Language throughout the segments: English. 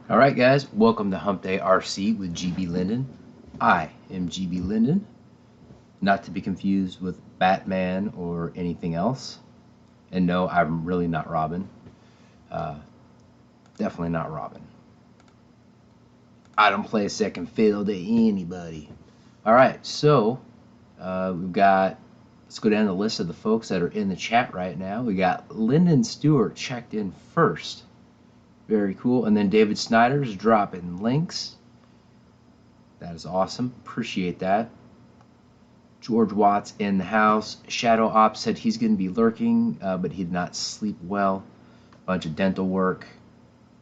Alright guys, welcome to Hump Day RC with GBLynden. I am GBLynden, not to be confused with Batman or anything else. And no, I'm really not Robin. Definitely not Robin. I don't play second fiddle to anybody. Alright, so we've got, let's go down the list of the folks that are in the chat right now. We got Lyndon Stewart checked in first. Very cool. And then David Snyder's dropping links. That is awesome. Appreciate that. George Watts in the house. Shadow Ops said he's going to be lurking, but he did not sleep well. Bunch of dental work.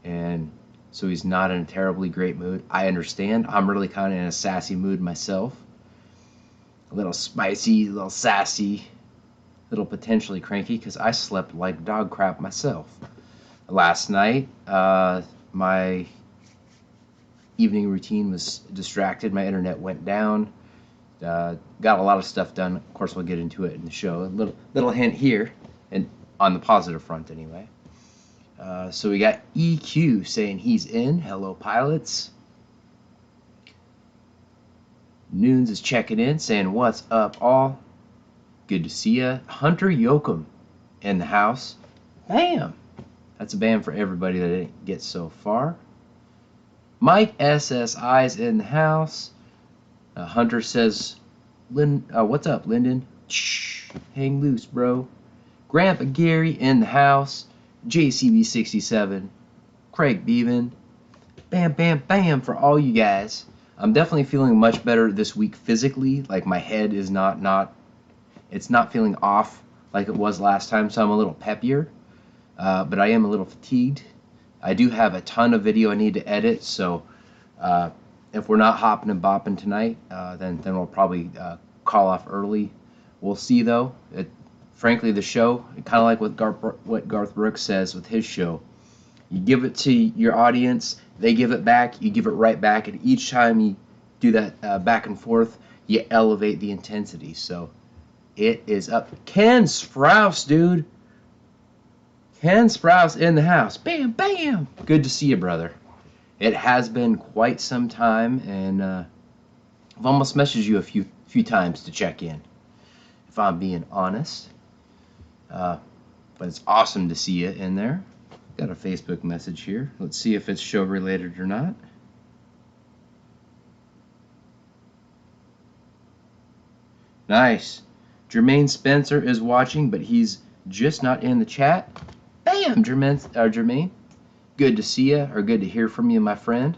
And so he's not in a terribly great mood. I understand. I'm really kind of in a sassy mood myself. A little spicy, a little sassy, a little potentially cranky because I slept like dog crap myself. Last night, my evening routine was distracted. My internet went down. Got a lot of stuff done. Of course, we'll get into it in the show. A little hint here, and on the positive front anyway. So we got EQ saying he's in. Hello, pilots. Noons is checking in, saying what's up, all. Good to see ya. Hunter Yoakum in the house. Bam. That's a bam for everybody that didn't get so far. Mike SSI's in the house. Hunter says, what's up, Lyndon? Shh, hang loose, bro. Grandpa Gary in the house. JCB67. Craig Bevan. Bam, bam, bam for all you guys. I'm definitely feeling much better this week physically. Like my head is it's not feeling off like it was last time, so I'm a little peppier. But I am a little fatigued. I do have a ton of video I need to edit, so if we're not hopping and bopping tonight, then we'll probably call off early. We'll see though. Frankly, the show, kind of like what Garth Brooks says with his show, you give it to your audience, they give it back, you give it right back, and each time you do that back and forth, you elevate the intensity. So it is up. Ken Sprouse, dude. Ken Sprouse in the house. Bam, bam. Good to see you, brother. It has been quite some time, and I've almost messaged you a few times to check in, if I'm being honest. But it's awesome to see you in there. Got a Facebook message here. Let's see if it's show related or not. Nice. Jermaine Spencer is watching, but he's just not in the chat. Bam, Jermaine. Good to see you, or good to hear from you, my friend.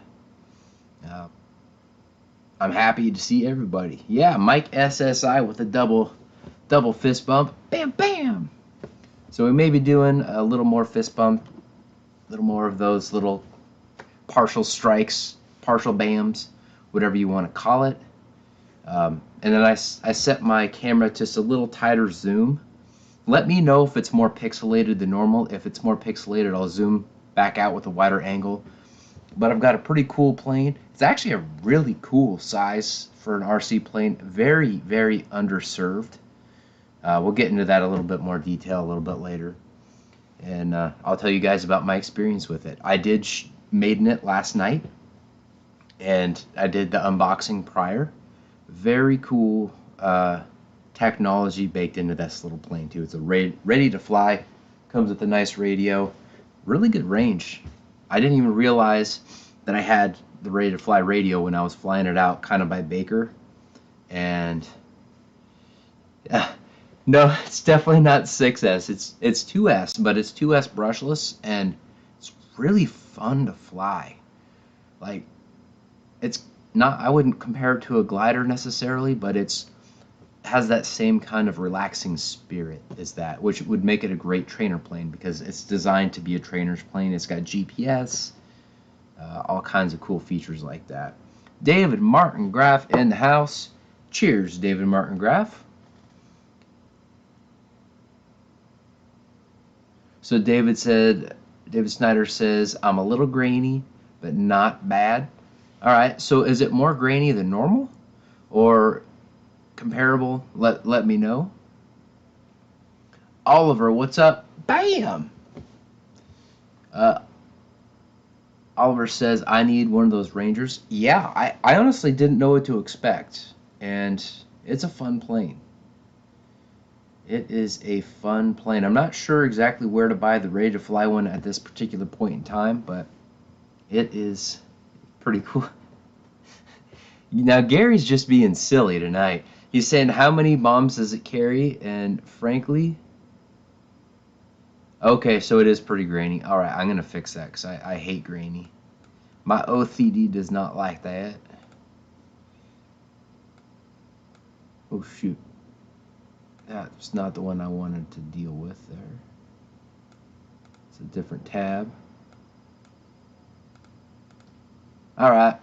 I'm happy to see everybody. Yeah, Mike SSI with a double fist bump. Bam, bam. So we may be doing a little more fist bump little more of those little partial strikes, partial BAMs, whatever you want to call it. And then I set my camera to just a little tighter zoom. Let me know if it's more pixelated than normal. If it's more pixelated, I'll zoom back out with a wider angle. But I've got a pretty cool plane. It's actually a really cool size for an RC plane. Very, very underserved. We'll get into that a little bit more detail a little bit later. And I'll tell you guys about my experience with it. I did Maiden it last night, and I did the unboxing prior. Very cool technology baked into this little plane too. It's a ready to fly, comes with a nice radio, really good range. I didn't even realize that I had the ready to fly radio when I was flying it out kind of by Baker. And no, it's definitely not 6S. It's 2S, but it's 2S brushless, and it's really fun to fly. Like, it's not, I wouldn't compare it to a glider necessarily, but it's has that same kind of relaxing spirit as that, which would make it a great trainer plane because it's designed to be a trainer's plane. It's got GPS, all kinds of cool features like that. David Martin Graff in the house. Cheers, David Martin Graff. So David Snyder says, I'm a little grainy, but not bad. All right, so is it more grainy than normal or comparable? Let me know. Oliver, what's up? Bam! Oliver says, I need one of those Rangers. Yeah, I honestly didn't know what to expect, and it's a fun plane. It is a fun plane. I'm not sure exactly where to buy the ready to fly one at this particular point in time, but it is pretty cool. Now Gary's just being silly tonight. He's saying, how many bombs does it carry? And frankly, okay, so it is pretty grainy. All right, I'm gonna fix that because I hate grainy. My OCD does not like that. Oh shoot, that's not the one I wanted to deal with there. It's a different tab. All right.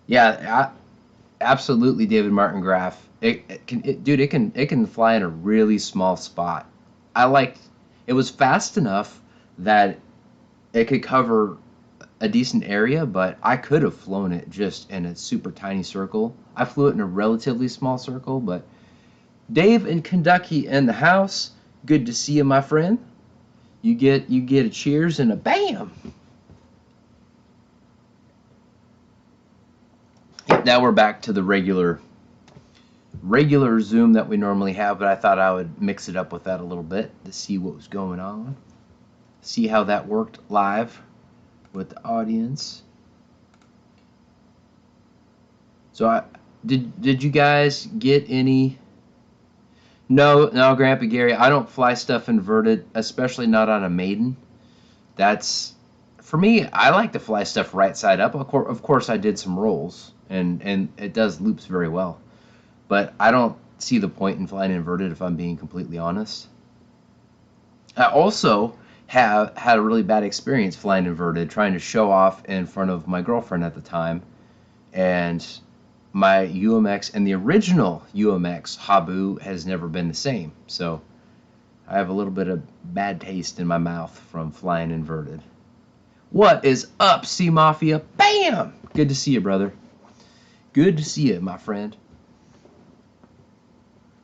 Yeah, absolutely, David Martin Graff. It can fly in a really small spot. It was fast enough that it could cover a decent area, but I could have flown it just in a super tiny circle. I flew it in a relatively small circle, but Dave in Kentucky in the house. Good to see you, my friend. You get a cheers and a bam. Now we're back to the regular zoom that we normally have, but I thought I would mix it up with that a little bit to see what was going on. See how that worked live with the audience. So did you guys get any? No, Grandpa Gary, I don't fly stuff inverted, especially not on a Maiden. That's, for me, I like to fly stuff right side up. Of course I did some rolls, and it does loops very well. But I don't see the point in flying inverted if I'm being completely honest. I also have had a really bad experience flying inverted, trying to show off in front of my girlfriend at the time, and my UMX and the original UMX Habu has never been the same. So I have a little bit of bad taste in my mouth from flying inverted. What is up, Sea Mafia? Bam! Good to see you, brother. Good to see you, my friend.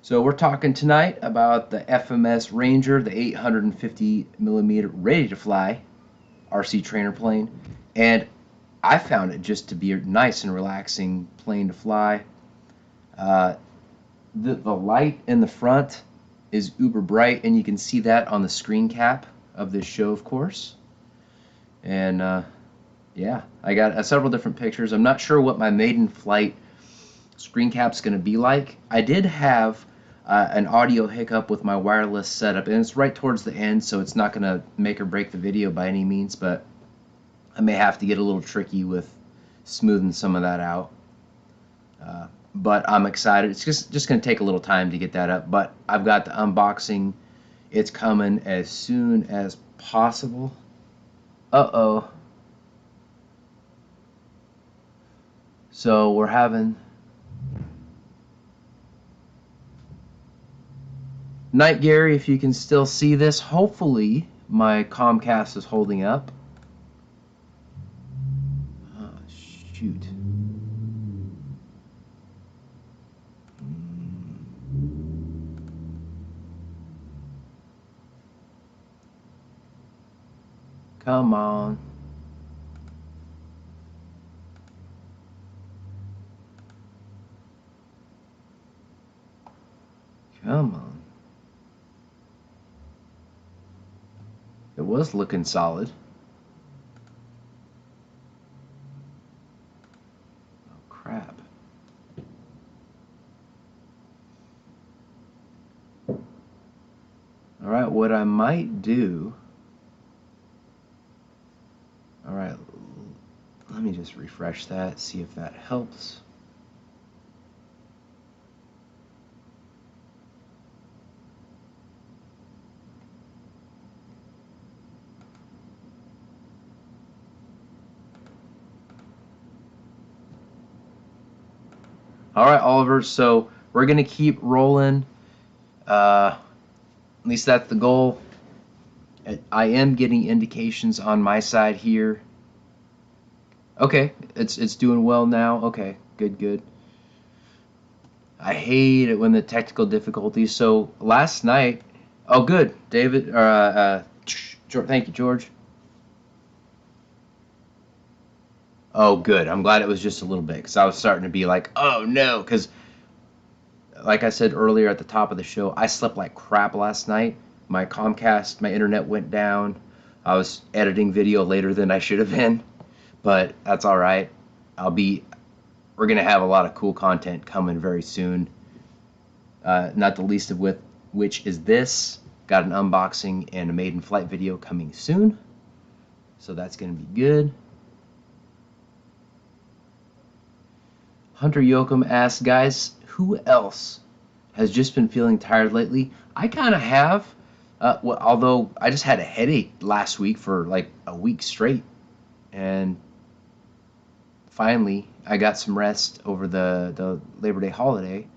So we're talking tonight about the FMS Ranger, the 850mm ready-to-fly RC trainer plane, and I found it just to be a nice and relaxing plane to fly. The light in the front is uber bright, and you can see that on the screen cap of this show, of course. And yeah, I got several different pictures. I'm not sure what my maiden flight screen cap's going to be like. I did have an audio hiccup with my wireless setup, and it's right towards the end, so it's not going to make or break the video by any means, but I may have to get a little tricky with smoothing some of that out. But I'm excited. It's just going to take a little time to get that up, but I've got the unboxing It's coming as soon as possible. Uh-oh. So we're having Night Gary, if you can still see this, hopefully my Comcast is holding up. Oh, shoot. Come on. Come on. It was looking solid. Oh, crap. Alright, what I might do... Alright, let me just refresh that, see if that helps. Alright, Oliver, so we're going to keep rolling. At least that's the goal. I am getting indications on my side here. Okay, it's doing well now. Okay, good. I hate it when the technical difficulties. So last night, oh good, David. Thank you, George. Oh good. I'm glad it was just a little bit, because I was starting to be like, oh no, because like I said earlier at the top of the show, I slept like crap last night. My Comcast, my internet went down. I was editing video later than I should have been, but that's all right. We're gonna have a lot of cool content coming very soon. Not the least of which is this. Got an unboxing and a Maiden flight video coming soon, so that's gonna be good. Hunter Yoakum asks, guys, who else has just been feeling tired lately? I kind of have. Well, although I just had a headache last week for like a week straight, and finally I got some rest over the Labor Day holiday,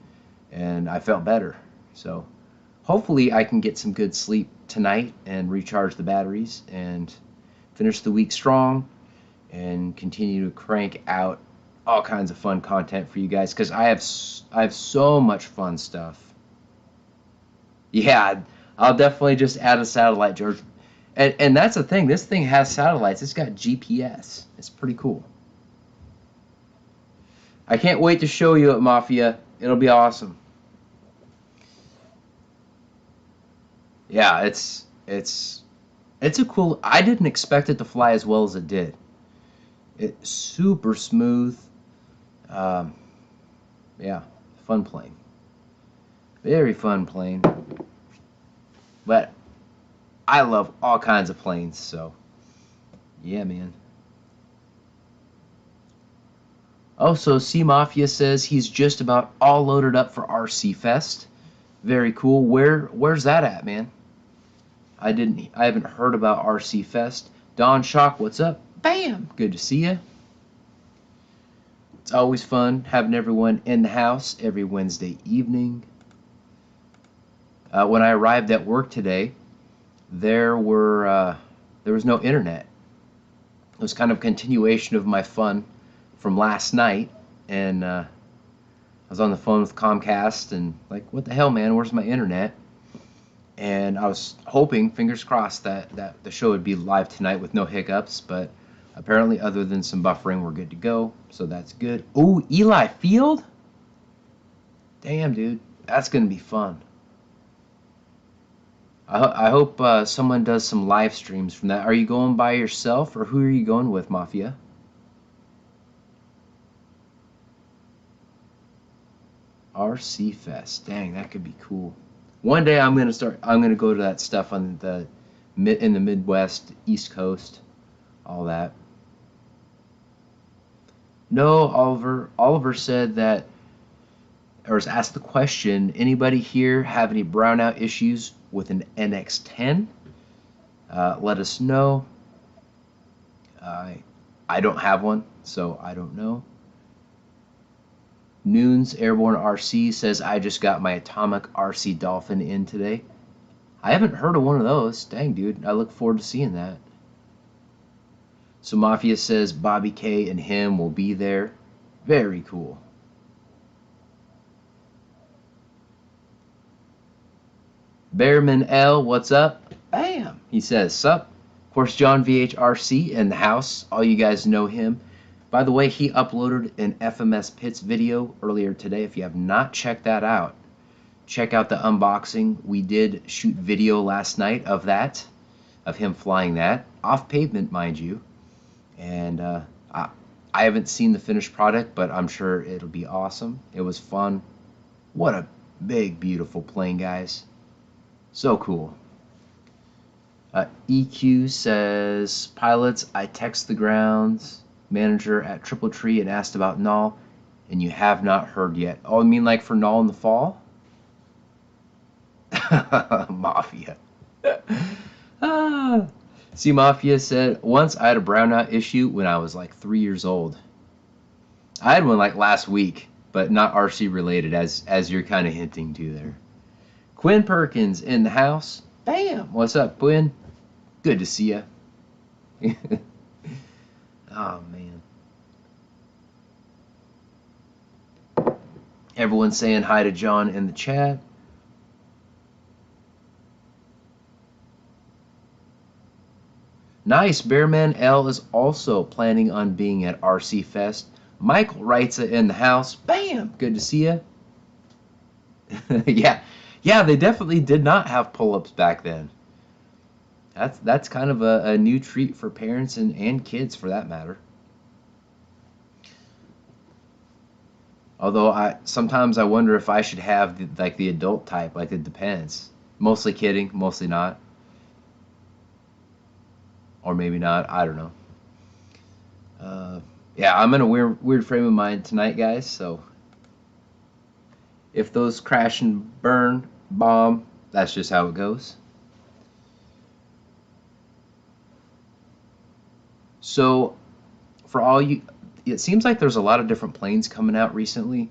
and I felt better. So hopefully I can get some good sleep tonight and recharge the batteries and finish the week strong and continue to crank out all kinds of fun content for you guys, because I have so much fun stuff. Yeah, I'll definitely just add a satellite, George. And that's the thing. This thing has satellites. It's got GPS. It's pretty cool. I can't wait to show you it, Mafia. It'll be awesome. Yeah, it's a cool. I didn't expect it to fly as well as it did. It's super smooth. Yeah, fun plane. Very fun plane. But I love all kinds of planes, so yeah, man. Oh, so C Mafia says he's just about all loaded up for RC Fest. Very cool. Where's that at, man? I haven't heard about RC Fest. Don Shock, what's up? Bam! Good to see you. It's always fun having everyone in the house every Wednesday evening. When I arrived at work today, there was no internet. It was kind of a continuation of my fun from last night, and I was on the phone with Comcast and like, what the hell, man? Where's my internet? And I was hoping, fingers crossed, that the show would be live tonight with no hiccups, but apparently, other than some buffering, we're good to go, so that's good. Ooh, Eli Field? Damn, dude, that's gonna be fun. I hope someone does some live streams from that. Are you going by yourself, or who are you going with, Mafia? RC Fest. Dang, that could be cool. One day I'm gonna go to that stuff on in the Midwest, East Coast, all that. No, Oliver. Oliver said that or has asked the question, anybody here have any brownout issues with an NX10? Let us know. I don't have one, so I don't know. Noons Airborne RC says, I just got my Atomic RC Dolphin in today. I haven't heard of one of those. Dang, dude. I look forward to seeing that. So Mafia says Bobby K and him will be there. Very cool. Bearman L, what's up? Bam! He says, sup? Of course, John VHRC in the house. All you guys know him. By the way, he uploaded an FMS Pits video earlier today. If you have not checked that out, check out the unboxing. We did shoot video last night of that, of him flying that. Off pavement, mind you. And I haven't seen the finished product, but I'm sure it'll be awesome. It was fun. What a big, beautiful plane, guys. So cool. EQ says, pilots, I text the grounds manager at Triple Tree and asked about null, and you have not heard yet. Oh, I mean like for null in the fall? Mafia. See, Mafia said, once I had a brownout issue when I was like 3 years old. I had one like last week, but not RC related, as you're kind of hinting to there. Quinn Perkins in the house. Bam! What's up, Quinn? Good to see ya. Oh, man. Everyone's saying hi to John in the chat. Nice. Bearman L is also planning on being at RC Fest. Michael writes it in the house. Bam! Good to see ya. Yeah, they definitely did not have pull-ups back then. That's kind of a new treat for parents and kids, for that matter. Although sometimes I wonder if I should have the adult type. Like, it depends. Mostly kidding, mostly not. Or maybe not. I don't know. Yeah, I'm in a weird frame of mind tonight, guys. So if those crash and burn, bomb, that's just how it goes. So for all you, it seems like there's a lot of different planes coming out recently.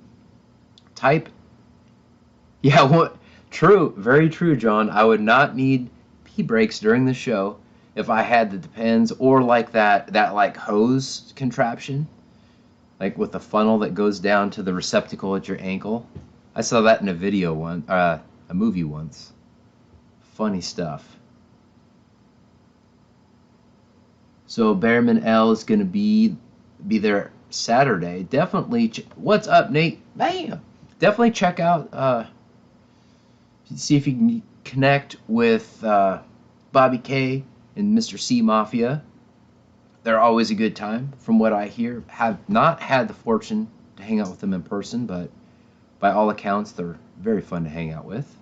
Yeah, what? True, very true, John. I would not need pee breaks during the show if I had the Depends, or like that like hose contraption, like with the funnel that goes down to the receptacle at your ankle. I saw that in a video a movie once. Funny stuff. So Bearman L is gonna be there Saturday. Definitely. What's up, Nate? Bam. Definitely check out. See if you can connect with Bobby K and Mr. C Mafia. They're always a good time, from what I hear. Have not had the fortune to hang out with them in person, but by all accounts, they're very fun to hang out with.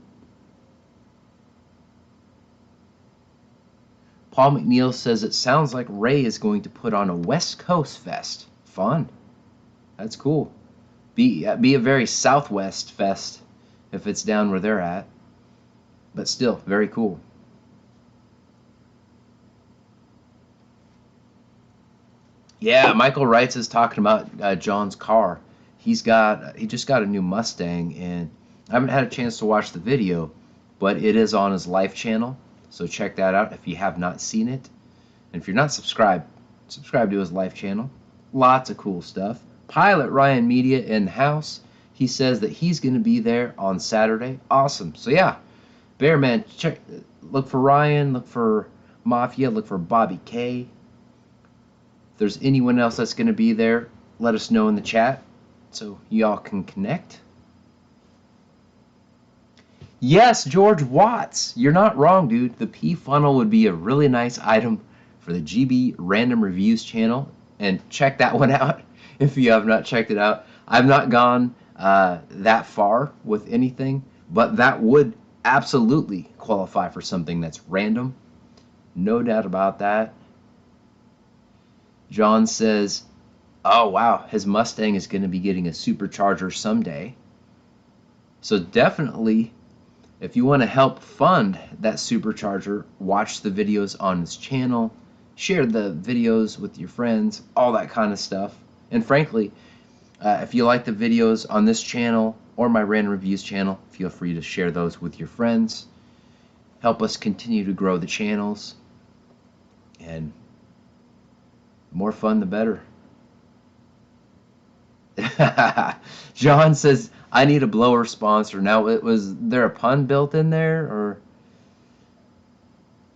Paul McNeil says it sounds like Ray is going to put on a West Coast Fest. Fun. That's cool. Be a very Southwest Fest if it's down where they're at. But still, very cool. Yeah, Michael Wrights is talking about John's car. He just got a new Mustang, and I haven't had a chance to watch the video, but it is on his live channel, so check that out if you have not seen it. And if you're not subscribed, subscribe to his live channel. Lots of cool stuff. Pilot Ryan Media in the house. He says that he's going to be there on Saturday. Awesome. So yeah, Bearman, look for Ryan, look for Mafia, look for Bobby K. If there's anyone else that's going to be there, let us know in the chat so y'all can connect. Yes, George Watts, you're not wrong, dude. The P funnel would be a really nice item for the GB Random Reviews channel, and check that one out if you have not checked it out. I've not gone that far with anything, but that would absolutely qualify for something that's random. No doubt about that. John says, oh wow, his Mustang is going to be getting a supercharger someday. So definitely, if you want to help fund that supercharger, watch the videos on his channel, share the videos with your friends, all that kind of stuff. And frankly, if you like the videos on this channel or my random reviews channel, feel free to share those with your friends. Help us continue to grow the channels, and more fun the better. John says, I need a blower sponsor. Now, was there a pun built in there? Or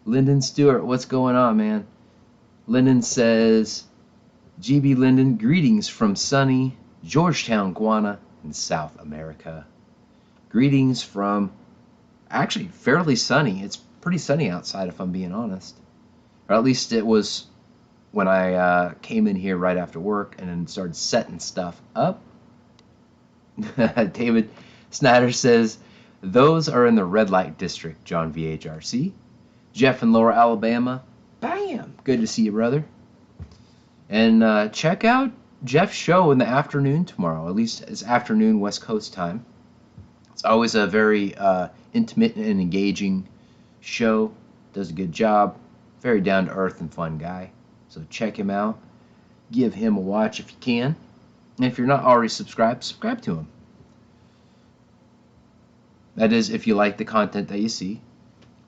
Lyndon Stewart, what's going on, man? Lyndon says, GBLynden, greetings from sunny Georgetown, Guana, in South America. Greetings from, actually, fairly sunny. It's pretty sunny outside, if I'm being honest. Or at least it was when I came in here right after work and then started setting stuff up. David Snyder says, those are in the red light district, John VHRC. Jeff in Lower Alabama, bam! Good to see you, brother. And check out Jeff's show in the afternoon tomorrow. At least it's afternoon West Coast time. It's always a very intimate and engaging show. Does a good job. Very down-to-earth and fun guy. So check him out. Give him a watch if you can. And if you're not already subscribed, subscribe to him. That is, if you like the content that you see.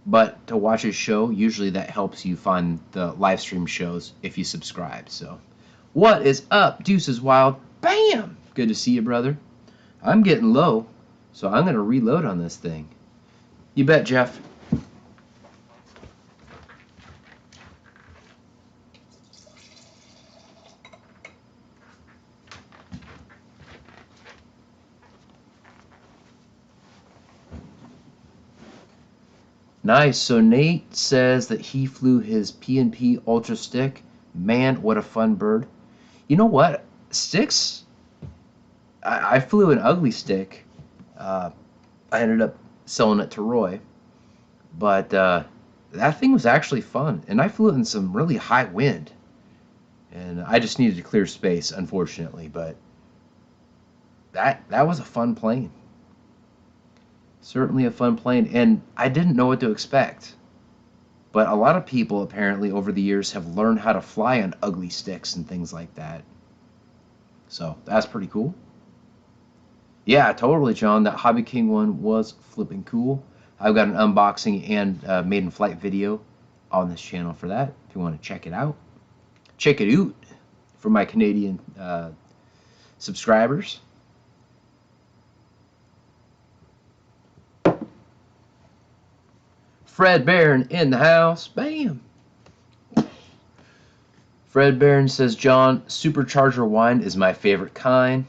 But to watch his show, usually that helps you find the live stream shows if you subscribe. So, what is up, Deuces Wild? Bam! Good to see you, brother. I'm getting low, so I'm going to reload on this thing. You bet, Jeff. Nice. So Nate says that he flew his P&P Ultra Stick. Man, what a fun bird. You know what? Sticks, I flew an ugly stick. I ended up selling it to Roy. But that thing was actually fun. And I flew it in some really high wind. And I just needed to clear space, unfortunately. But that was a fun plane. Certainly a fun plane, and I didn't know what to expect. But a lot of people apparently over the years have learned how to fly on ugly sticks and things like that. So that's pretty cool. Yeah, totally, John. That HobbyKing one was flipping cool. I've got an unboxing and maiden flight video on this channel for that. If you want to check it out, check it out for my Canadian subscribers. Fred Barron in the house. Bam! Fred Barron says, John, supercharger wine is my favorite kind.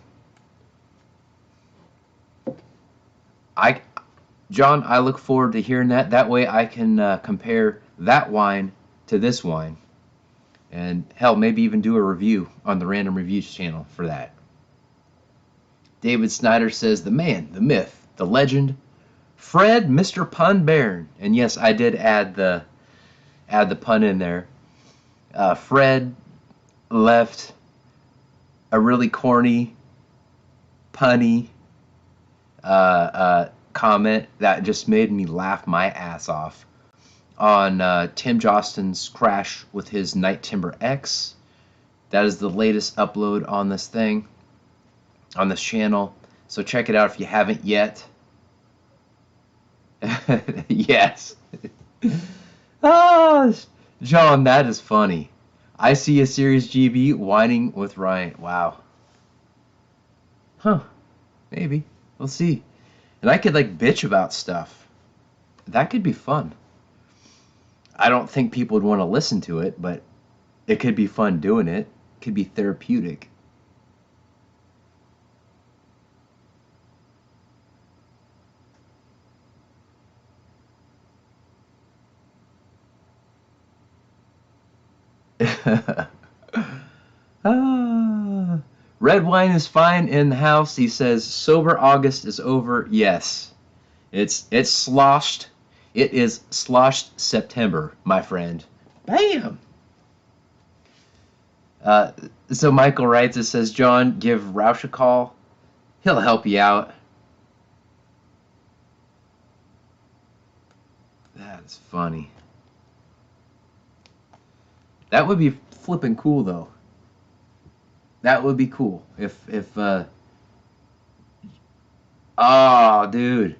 John, I look forward to hearing that. That way I can compare that wine to this wine. And hell, maybe even do a review on the Random Reviews channel for that. David Snyder says, the man, the myth, the legend, Fred, Mr. Pun Baron. And yes, I did add the pun in there. Fred left a really corny, punny comment that just made me laugh my ass off on Tim Jostin's crash with his Night Timber X. That is the latest upload on this thing, on this channel. So check it out if you haven't yet. Yes. Oh, John, that is funny. I see a Series GB whining with Ryan. Wow. Huh. Maybe. We'll see. And I could like bitch about stuff. That could be fun. I don't think people would want to listen to it, but it could be fun doing it. It could be therapeutic. Red wine is fine in the house. He says sober August is over. Yes, it's sloshed. It is sloshed September, my friend. Bam. So Michael writes, it says, John, give Roush a call. He'll help you out. That's funny. That would be flipping cool, though. That would be cool if oh, dude.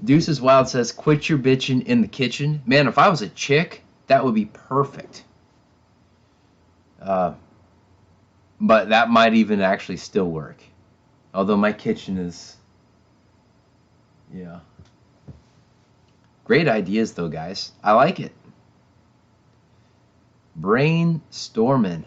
Deuces Wild says, quit your bitching in the kitchen. Man, if I was a chick, that would be perfect. But that might even actually still work. Although my kitchen is... Yeah. Great ideas, though, guys. I like it. Brainstorming.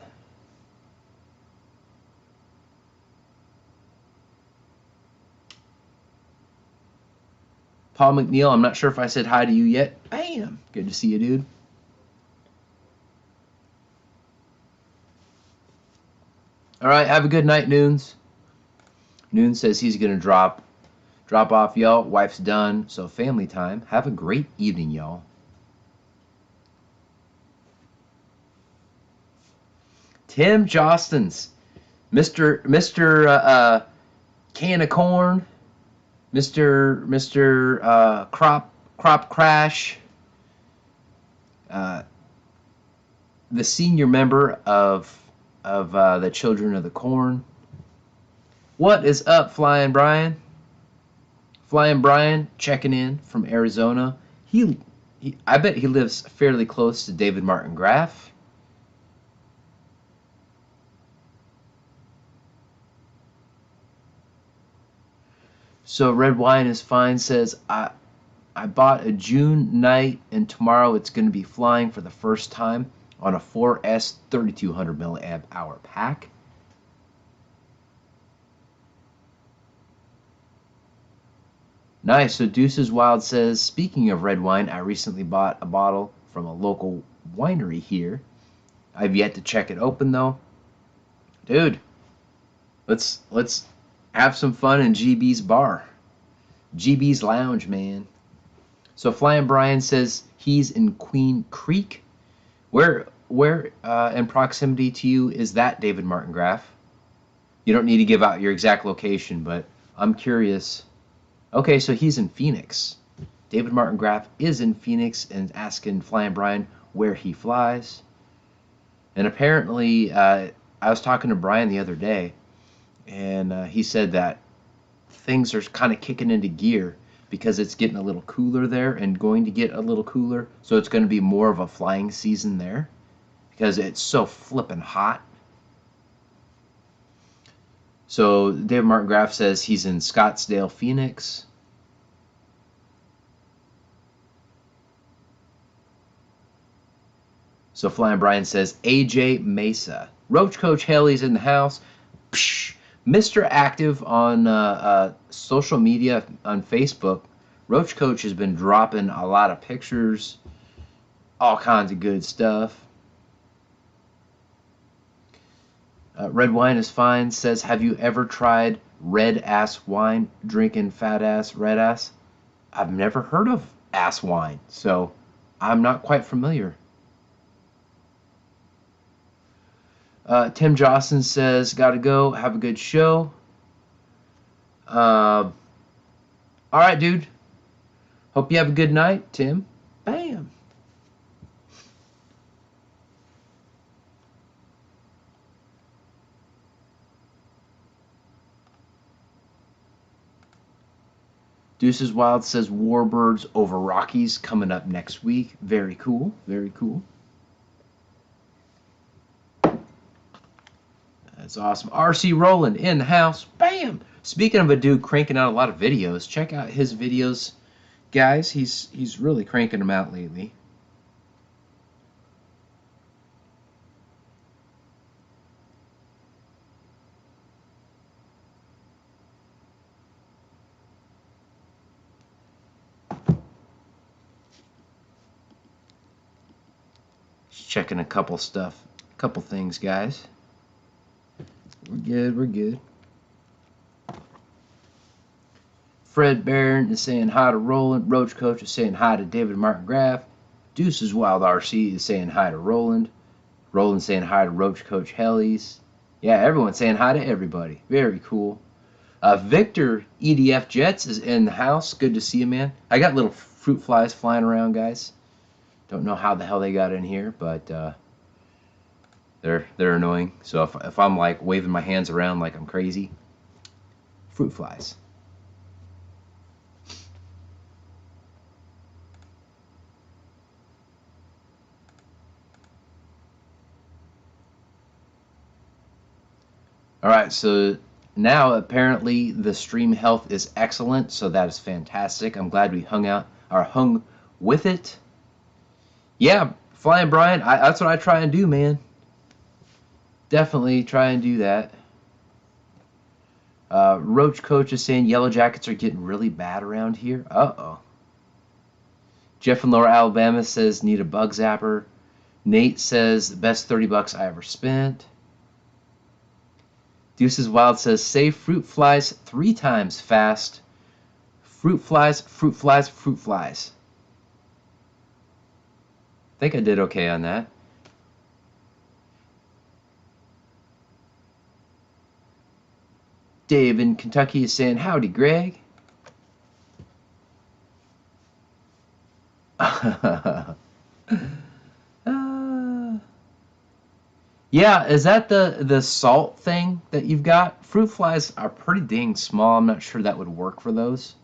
Paul McNeil, I'm not sure if I said hi to you yet. Bam! Good to see you, dude. All right, have a good night, Noons. Noon says he's going to drop off, y'all. Wife's done, so family time. Have a great evening, y'all. Tim Jostens, Mr. Can of Corn, Mr. Crop Crash, the senior member of the Children of the Corn. What is up, Flying Brian? Flying Brian checking in from Arizona. I bet he lives fairly close to David Martin Graff. So Red Wine is Fine says, I bought a June night and tomorrow it's going to be flying for the first time on a 4S 3200 milliamp hour pack. Nice. So Deuces Wild says, speaking of red wine, I recently bought a bottle from a local winery here. I've yet to check it open though. Dude, let's have some fun in GB's bar. GB's Lounge, man. So Flying Brian says he's in Queen Creek. Where in proximity to you is that, David Martin Graff? You don't need to give out your exact location, but I'm curious. Okay, so he's in Phoenix. David Martin Graff is in Phoenix and asking Flying Brian where he flies. And apparently, I was talking to Brian the other day, and he said that things are kind of kicking into gear because it's getting a little cooler there and going to get a little cooler. So it's going to be more of a flying season there because it's so flippin' hot. So David Martin Graff says he's in Scottsdale, Phoenix. So Flying Brian says AJ Mesa. Roach Coach Haley's in the house. Psh, Mr. Active on social media on Facebook. Roach Coach has been dropping a lot of pictures, all kinds of good stuff. Red Wine is Fine says, have you ever tried red ass wine, drinking fat ass red ass? I've never heard of ass wine, so I'm not quite familiar. Tim Jostens says, gotta go, have a good show. All right, dude. Hope you have a good night, Tim. Bam. Deuces Wild says Warbirds over Rockies coming up next week. Very cool. Very cool. That's awesome. RC Roland in the house. Bam! Speaking of a dude cranking out a lot of videos, check out his videos, guys. He's really cranking them out lately. Just checking a couple things, guys. We're good, we're good. Fred Barron is saying hi to Roland. Roach Coach is saying hi to David Martin Graff. Deuces Wild RC is saying hi to Roland. Roland saying hi to Roach Coach Hellies. Yeah, everyone's saying hi to everybody. Very cool. Victor EDF Jets is in the house. Good to see you, man. I got little fruit flies flying around, guys. Don't know how the hell they got in here, but they're annoying. So if I'm like waving my hands around like I'm crazy, fruit flies. All right, so now apparently the stream health is excellent, so that is fantastic. I'm glad we hung with it. Yeah, Flying Brian, that's what I try and do, man. Definitely try and do that. Roach Coach is saying yellow jackets are getting really bad around here. Uh-oh. Jeff in Lower Alabama says need a bug zapper. Nate says the best 30 bucks I ever spent. Deuces Wild says save fruit flies 3 times fast. Fruit flies, fruit flies, fruit flies. I think I did okay on that. Dave in Kentucky is saying, howdy, Greg. Yeah, is that the salt thing that you've got? Fruit flies are pretty dang small. I'm not sure that would work for those.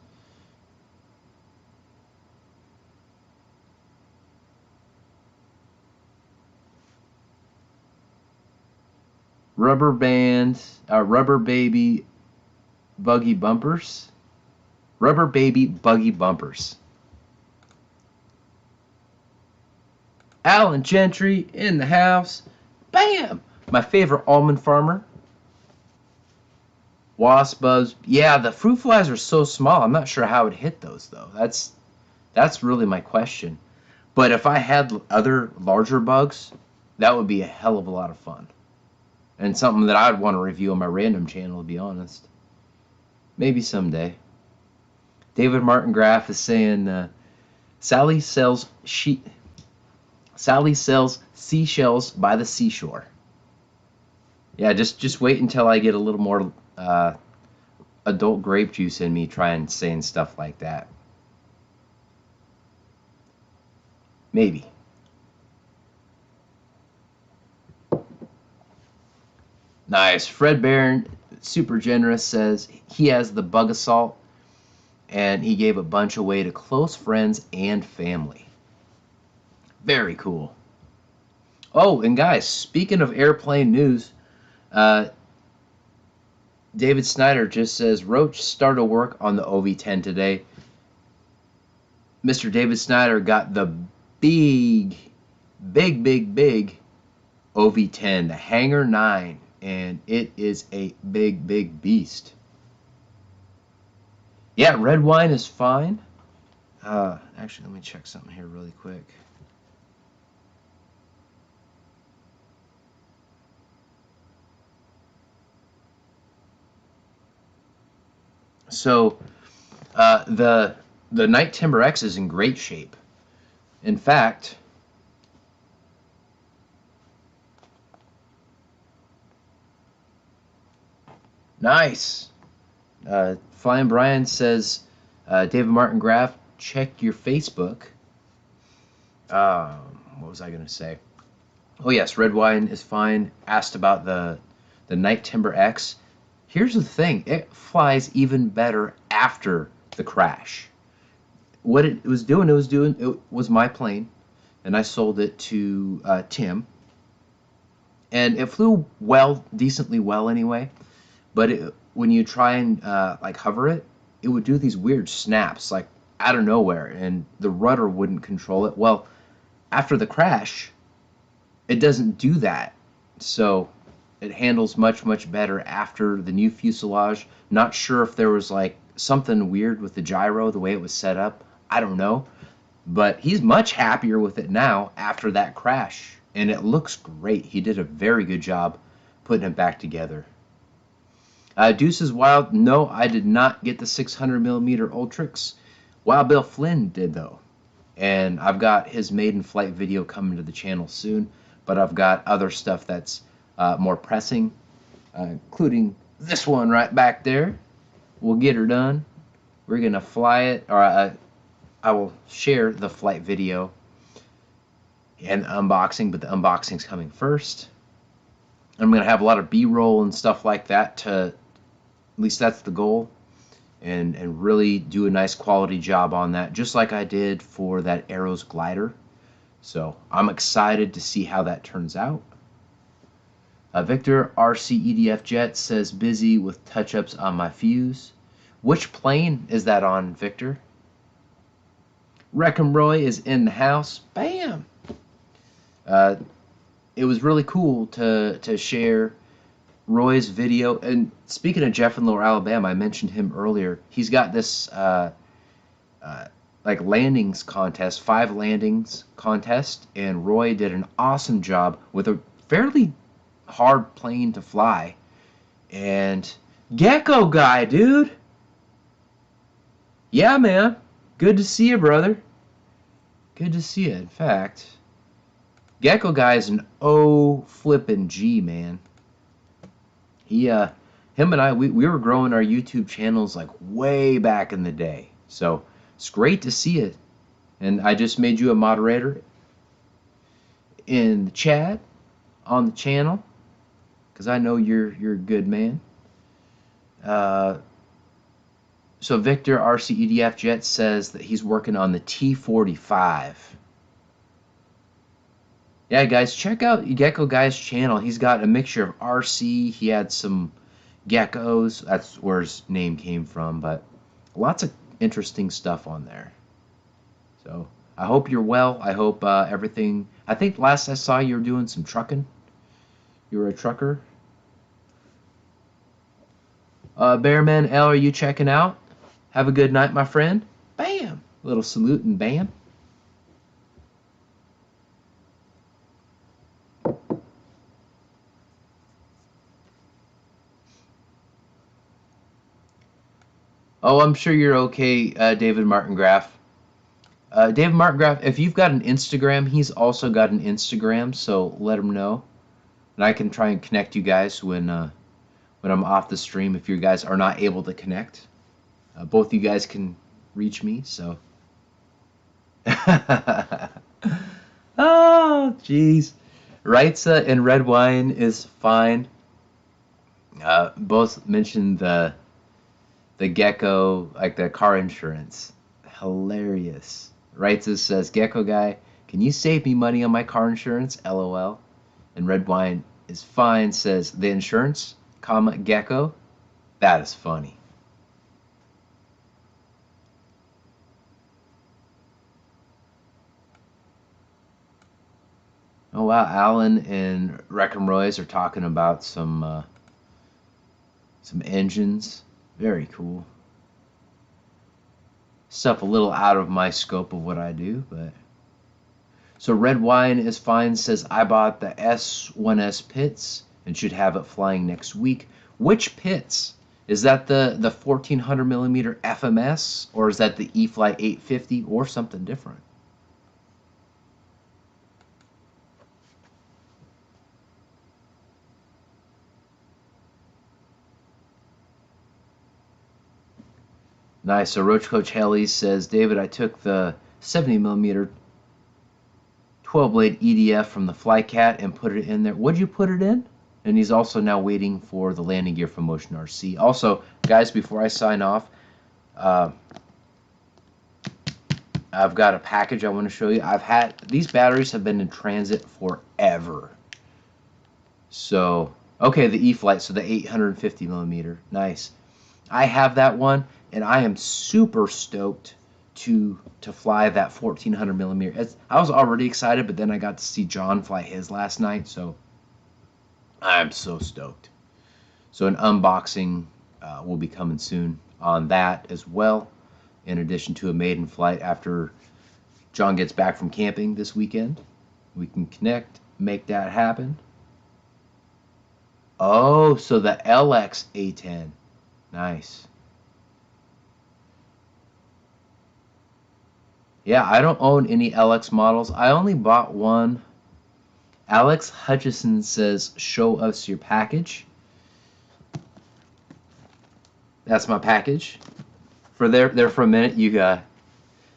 Rubber band, rubber baby buggy bumpers. Rubber baby buggy bumpers. Alan Gentry in the house. Bam! My favorite almond farmer. Wasp buzz. Yeah, the fruit flies are so small. I'm not sure how I would hit those though. That's really my question. But if I had other larger bugs, that would be a hell of a lot of fun. And something that I'd want to review on my random channel, to be honest. Maybe someday. David Martin Graff is saying Sally sells seashells by the seashore. Yeah, just wait until I get a little more adult grape juice in me trying saying stuff like that. Maybe. Nice. Fred Barron, super generous, says he has the bug assault and he gave a bunch away to close friends and family. Very cool. Oh, and guys, speaking of airplane news, David Snyder just says Roach started work on the OV10 today. Mr. David Snyder got the big OV10, the Hangar 9, and it is a big beast. Yeah, red wine is fine. Actually, let me check something here really quick. So, the Night Timber X is in great shape. In fact, nice. Flying Brian says, David Martin Graff, check your Facebook. What was I going to say? Oh, yes, red wine is fine. Asked about the Night Timber X. Here's the thing. It flies even better after the crash. What it was doing, it was my plane, and I sold it to Tim. And it flew well, decently well anyway. But when you try and like hover it, it would do these weird snaps like out of nowhere, and the rudder wouldn't control it. Well, after the crash, it doesn't do that. So it handles much better after the new fuselage. Not sure if there was like something weird with the gyro, the way it was set up. I don't know. But he's much happier with it now after that crash. And it looks great. He did a very good job putting it back together. Deuces Wild, no, I did not get the 600mm Ultrix. Wild Bill Flynn did, though. And I've got his maiden flight video coming to the channel soon. But I've got other stuff that's more pressing, including this one right back there. We'll get her done. We're going to fly it. Or I will share the flight video and the unboxing, but the unboxing's coming first. I'm going to have a lot of B-roll and stuff like that to, at least that's the goal, and really do a nice quality job on that, just like I did for that Arrows glider. So I'm excited to see how that turns out. Victor RC EDF Jet says busy with touch-ups on my fuse. Which plane is that on, Victor? Wreckham Roy is in the house. Bam! It was really cool to share Roy's video. And speaking of Jeff in Lower Alabama, I mentioned him earlier. He's got this like landings contest, 5 landings contest, and Roy did an awesome job with a fairly hard plane to fly. And Gecko guy, dude. Yeah, man. Good to see you, brother. Good to see you. In fact, Gecko guy is an O-flippin' man. Him and I, we were growing our YouTube channels like way back in the day. So it's great to see it. And I just made you a moderator in the chat on the channel, because I know you're a good man. So Victor RC EDF Jet says that he's working on the T45. Yeah, guys, check out Gecko Guy's channel. He's got a mixture of RC. He had some geckos. That's where his name came from. But lots of interesting stuff on there. So I hope you're well. I hope everything... I think last I saw you were doing some trucking. You were a trucker. Bearman L, are you checking out? Have a good night, my friend. Bam! Little salute and bam. Oh, I'm sure you're okay, David Martingraf. David Martingraf, if you've got an Instagram, he's also got an Instagram, so let him know. And I can try and connect you guys when I'm off the stream if you guys are not able to connect. Both you guys can reach me, so. Oh, jeez. Reitza and Red Wine is fine. Both mentioned the Gecko, like the car insurance. Hilarious. Reitza says, Gecko guy, can you save me money on my car insurance? LOL. And Red Wine is fine, says, the insurance, comma, Gecko? That is funny. Oh wow, Alan and Wreckham Royce are talking about some engines. Very cool. Stuff a little out of my scope of what I do, but so Red Wine is fine, says I bought the S1S pits and should have it flying next week. Which pits? Is that the 1400 millimeter FMS, or is that the E-flite 850, or something different? Nice. So Roach Coach Helly says, David, I took the 70 millimeter 12 blade EDF from the Flycat and put it in there. What'd you put it in? And he's also now waiting for the landing gear from Motion RC. Also, guys, before I sign off, I've got a package I want to show you. These batteries have been in transit forever. So, okay, the E-flite, so the 850 millimeter. Nice. I have that one, and I am super stoked to fly that 1400 millimeter. I was already excited, but then I got to see John fly his last night, so I'm so stoked. So an unboxing will be coming soon on that as well, in addition to a maiden flight after John gets back from camping this weekend. We can connect, make that happen. Oh, so the LX A10. Nice. Yeah, I don't own any LX models. I only bought one. Alex Hutchison says, show us your package. That's my package. For there for a minute, you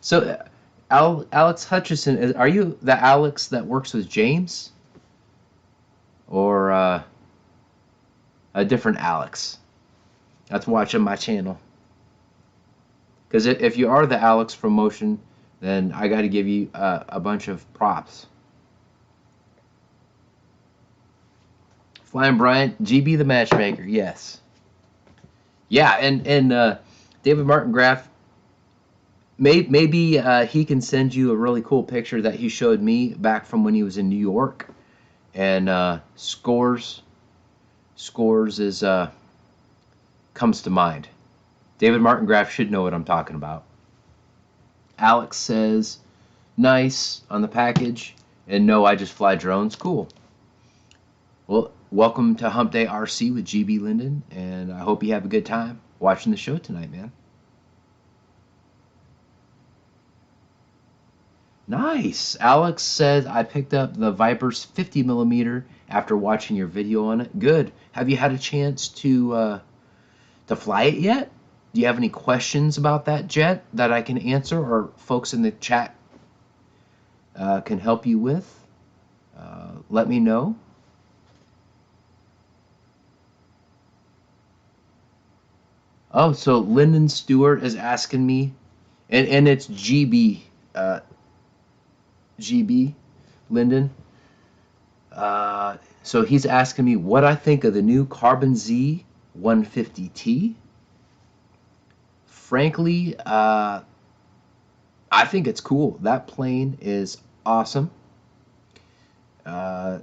So, Alex Hutchison, are you the Alex that works with James? Or a different Alex that's watching my channel? Because if you are the Alex from Motion, then I got to give you a bunch of props. Flying Bryant, GB the Matchmaker, yes. Yeah, and David Martin Graff, maybe he can send you a really cool picture that he showed me back from when he was in New York. And Scores is comes to mind. David Martin Graff should know what I'm talking about. Alex says, nice on the package. And no, I just fly drones. Cool. Well, welcome to Hump Day RC with GBLynden, and I hope you have a good time watching the show tonight, man. Nice. Alex says, I picked up the Viper's 50mm after watching your video on it. Good. Have you had a chance to fly it yet? Do you have any questions about that jet that I can answer, or folks in the chat can help you with? Let me know. Oh, so Lyndon Stewart is asking me, and it's GB Lyndon. So he's asking me what I think of the new Carbon Z 150T. Frankly, I think it's cool. That plane is awesome. I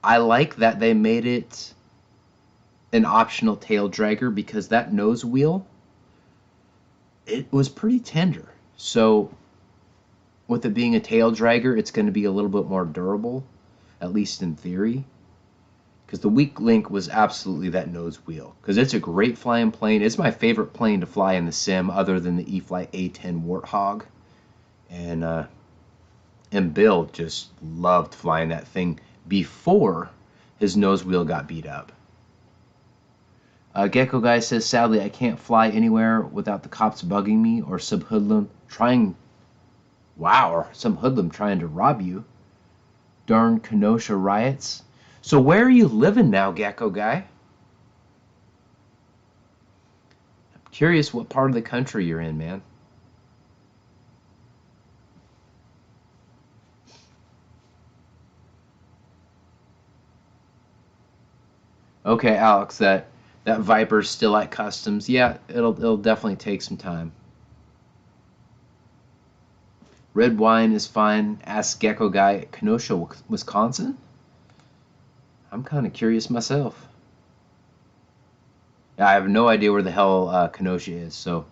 like that they made it an optional tail dragger, because that nose wheel, it was pretty tender. So with it being a tail dragger, it's going to be a little bit more durable, at least in theory. Because the weak link was absolutely that nose wheel. Because it's a great flying plane. It's my favorite plane to fly in the sim, other than the E-flite A10 Warthog. And Bill just loved flying that thing before his nose wheel got beat up. Gecko Guy says, sadly, I can't fly anywhere without the cops bugging me, or some hoodlum trying to rob you. Darn Kenosha riots. So where are you living now, Gecko Guy? I'm curious what part of the country you're in, man. Okay, Alex, that Viper's still at customs. Yeah, it'll definitely take some time. Red wine is fine. Ask Gecko Guy, Kenosha, Wisconsin? I'm kind of curious myself. Yeah, I have no idea where the hell Kenosha is, so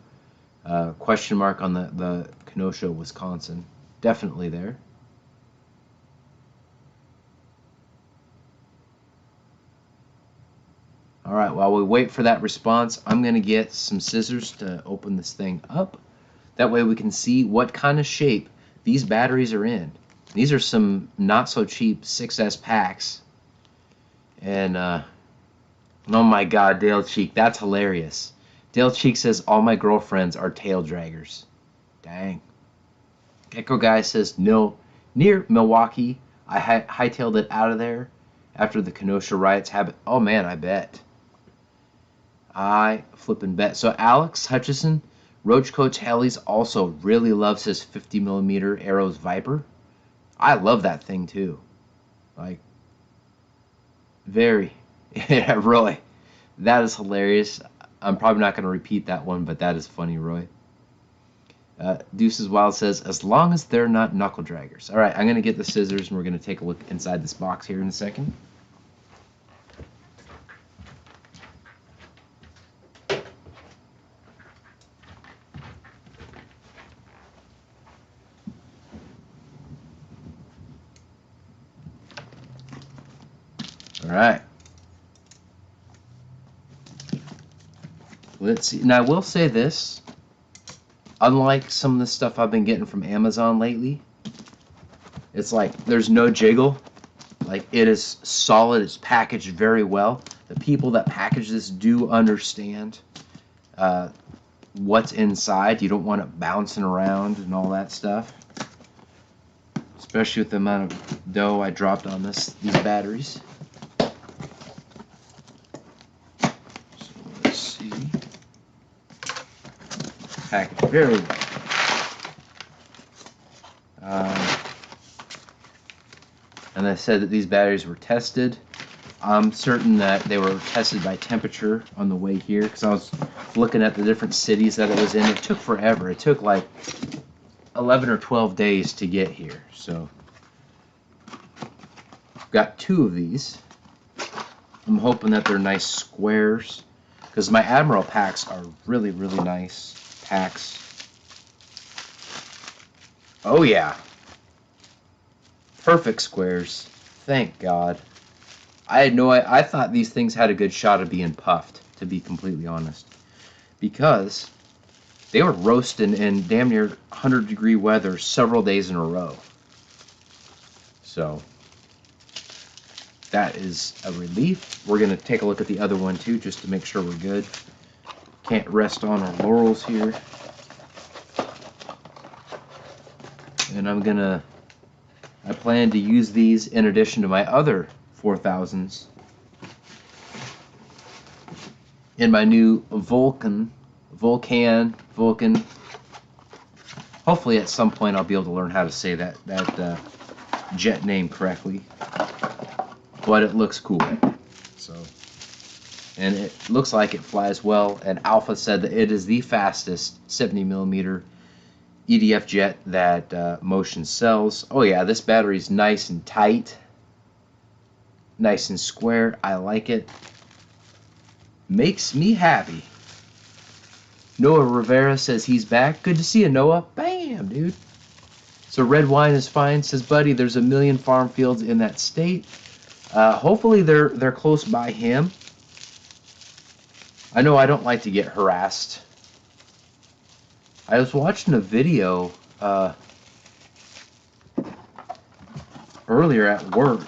question mark on the Kenosha, Wisconsin. Definitely there. All right, while we wait for that response, I'm going to get some scissors to open this thing up. That way we can see what kind of shape these batteries are in. These are some not so cheap 6S packs. And, oh my God, Dale Cheek, that's hilarious. Dale Cheek says, all my girlfriends are tail draggers. Dang. Gecko Guy says, no, near Milwaukee. I hightailed it out of there after the Kenosha riots happened. Oh man, I bet. I flippin' bet. So Alex Hutchison, Roach Coach Helly's, also really loves his 50mm Arrows Viper. I love that thing too. Like, very. Yeah, Roy. That is hilarious. I'm probably not going to repeat that one, but that is funny, Roy. Deuces Wild says, as long as they're not knuckle draggers. All right, I'm going to get the scissors, and we're going to take a look inside this box here in a second. All right. Let's see. Now, I will say this. Unlike some of the stuff I've been getting from Amazon lately, it's like there's no jiggle. Like, it is solid. It's packaged very well. The people that package this do understand what's inside. You don't want it bouncing around and all that stuff. Especially with the amount of dough I dropped on these batteries. So let's see. Packaged very well. And I said that these batteries were tested. I'm certain that they were tested by temperature on the way here because I was looking at the different cities that it was in. It took forever. It took like 11 or 12 days to get here. So I've got 2 of these. I'm hoping that they're nice squares because my Admiral packs are really, really nice packs. Oh yeah. Perfect squares. Thank God. I thought these things had a good shot of being puffed, to be completely honest. Because they were roasting in damn near 100-degree weather several days in a row. So that is a relief. We're going to take a look at the other one too, just to make sure we're good. Can't rest on our laurels here. And I plan to use these in addition to my other 4000s in my new Vulcan. Hopefully at some point I'll be able to learn how to say that jet name correctly. But it looks cool. So, and it looks like it flies well. And Alpha said that it is the fastest 70mm EDF jet that Motion sells. Oh yeah, this battery's nice and tight. Nice and square. I like it. Makes me happy. Noah Rivera says he's back. Good to see you, Noah. Bam, dude. So red wine is fine. Says, buddy, there's a million farm fields in that state. Hopefully they're close by him. I know I don't like to get harassed. I was watching a video earlier at work,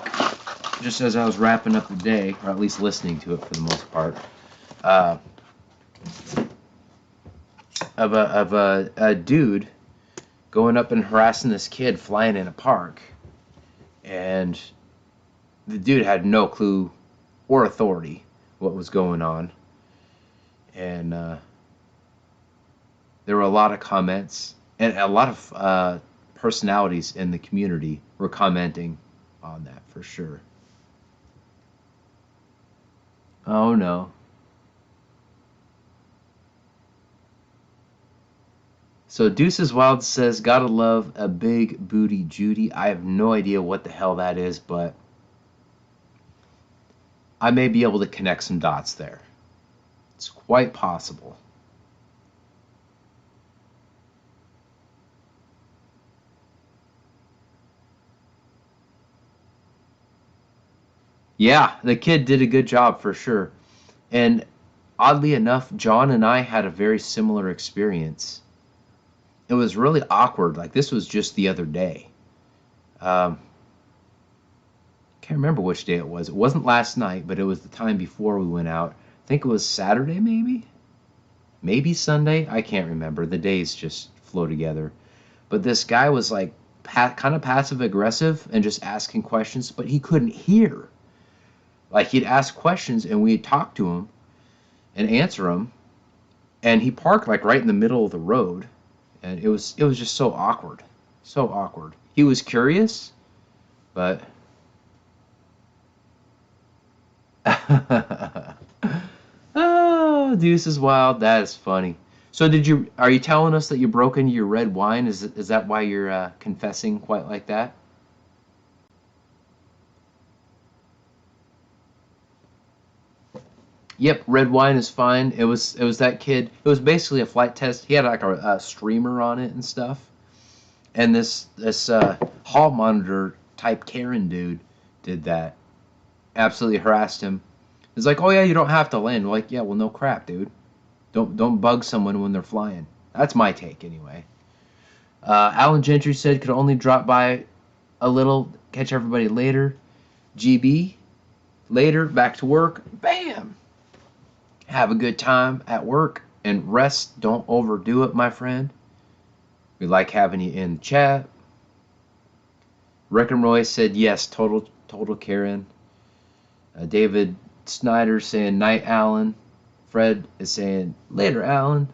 just as I was wrapping up the day, or at least listening to it for the most part, of a dude going up and harassing this kid flying in a park, and the dude had no clue or authority what was going on, and there were a lot of comments, and a lot of personalities in the community were commenting on that for sure. Oh no. So Deuces Wild says, gotta love a big booty Judy. I have no idea what the hell that is, but I may be able to connect some dots there. It's quite possible. Yeah, the kid did a good job for sure. And oddly enough, John and I had a very similar experience. It was really awkward. Like, this was just the other day. Can't remember which day it was. It wasn't last night, but it was the time before we went out. I think it was Saturday, maybe? Maybe Sunday? I can't remember. The days just flow together. But this guy was like kind of passive aggressive and just asking questions, but he couldn't hear. Like, he'd ask questions and we'd talk to him and answer them, and he parked like right in the middle of the road, and it was just so awkward. So awkward. He was curious, but oh, Deuce is wild. That is funny. So are you telling us that you broke into your red wine? Is that why you're confessing quite like that? Yep, red wine is fine. It was that kid. It was basically a flight test. He had like a streamer on it and stuff. And this hall monitor type Karen dude did that. Absolutely harassed him. It's like, oh yeah, you don't have to land. We're like, yeah, well, no crap, dude. Don't bug someone when they're flying. That's my take anyway. Alan Gentry said could only drop by a little, catch everybody later. GB, later, back to work. Bam! Have a good time at work. And rest, don't overdo it, my friend. We like having you in the chat. Rick and Roy said yes, total Karen. David Snyder saying night, Alan. Fred is saying later, Alan.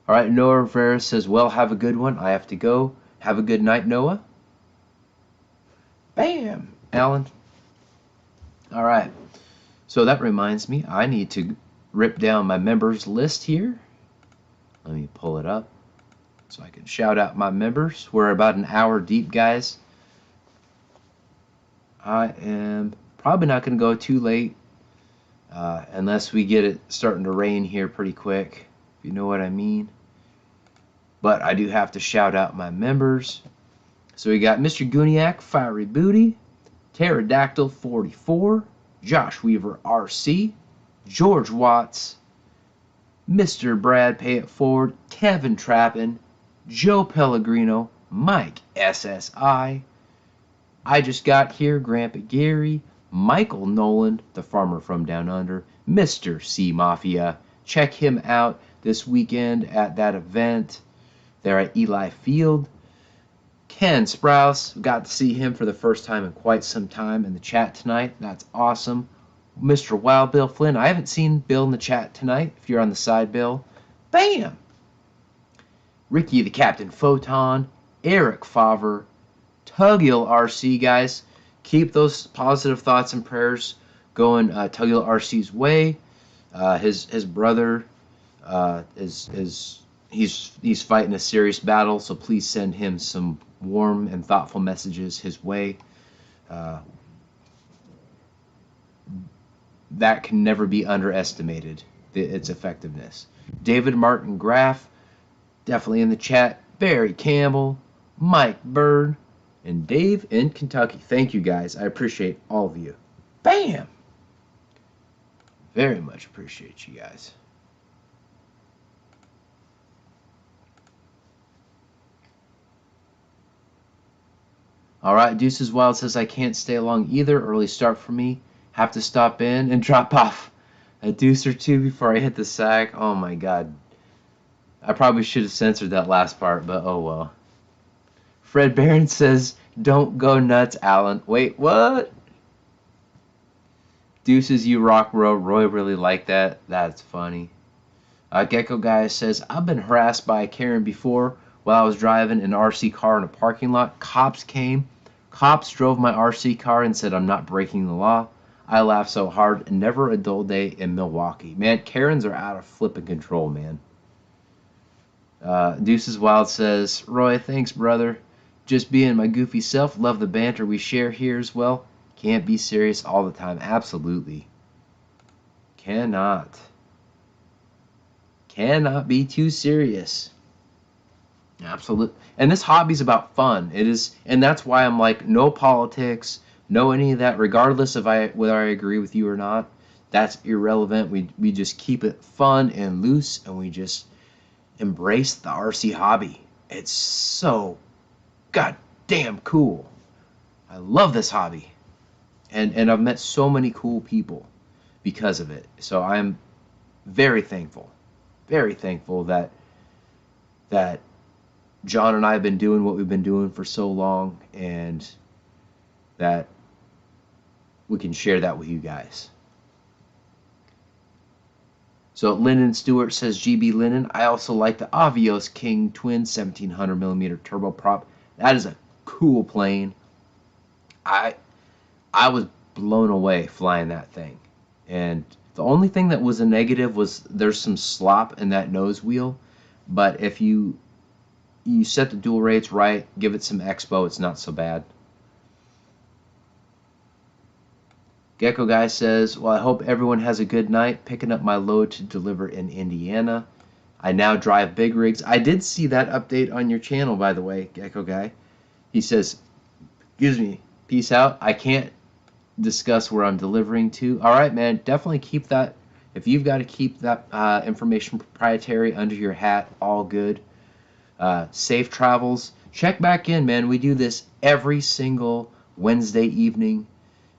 All right, Noah Rivera says, well, have a good one. I have to go. Have a good night, Noah. Bam, Alan. All right. So that reminds me, I need to rip down my members list here. Let me pull it up so I can shout out my members. We're about an hour deep, guys. I am probably not going to go too late unless we get it starting to rain here pretty quick, if you know what I mean. But I do have to shout out my members. So we got Mr. Guniak, Fiery Booty, Pterodactyl 44, Josh Weaver RC, George Watts, Mr. Brad Pay It Forward, Kevin Trappin, Joe Pellegrino, Mike SSI, I Just Got Here, Grandpa Gary, Michael Nolan, the farmer from down under, Mr. C Mafia. Check him out this weekend at that event there at Eli Field. Ken Sprouse, got to see him for the first time in quite some time in the chat tonight. That's awesome. Mr. Wild Bill Flynn, I haven't seen Bill in the chat tonight. If you're on the side, Bill, bam. Ricky the Captain Photon, Eric Favre, Tuggiel RC, guys. Keep those positive thoughts and prayers going Tuggiel RC's way. His brother he's fighting a serious battle, so please send him some warm and thoughtful messages his way. That can never be underestimated, its effectiveness. David Martin Graff, definitely in the chat. Barry Campbell, Mike Bird, and Dave in Kentucky. Thank you, guys. I appreciate all of you. Bam! Very much appreciate you guys. All right, Deuces Wild says, I can't stay long either. Early start for me. Have to stop in and drop off a deuce or two before I hit the sack. Oh, my God. I probably should have censored that last part, but oh, well. Fred Barron says, don't go nuts, Alan. Wait, what? Deuces, you rock, bro. Roy really liked that. That's funny. Gecko Guy says, I've been harassed by a Karen before while I was driving an RC car in a parking lot. Cops came. Cops drove my RC car and said I'm not breaking the law. I laughed so hard. Never a dull day in Milwaukee. Man, Karens are out of flipping control, man. Deuces Wild says, Roy, thanks, brother. Just being my goofy self. Love the banter we share here as well. Can't be serious all the time. Absolutely. Cannot be too serious. Absolutely. And this hobby's about fun. It is, and that's why I'm like, no politics, no any of that, regardless of whether I agree with you or not. That's irrelevant. We just keep it fun and loose, and we just embrace the RC hobby. It's so goddamn cool. I love this hobby. And I've met so many cool people because of it. So I'm very thankful that John and I have been doing what we've been doing for so long, and that we can share that with you guys. So Lyndon Stewart says, GBLynden, I also like the Avios King Twin 1700mm turboprop. That is a cool plane. I was blown away flying that thing. And the only thing that was a negative was there's some slop in that nose wheel. But if you set the dual rates right, give it some expo, it's not so bad. Gecko Guy says, well, I hope everyone has a good night. Picking up my load to deliver in Indiana. I now drive big rigs. I did see that update on your channel, by the way, Gecko Guy. He says, excuse me, peace out. I can't discuss where I'm delivering to. All right, man, definitely keep that. If you've got to keep that information proprietary under your hat, all good. Safe travels. Check back in, man. We do this every single Wednesday evening,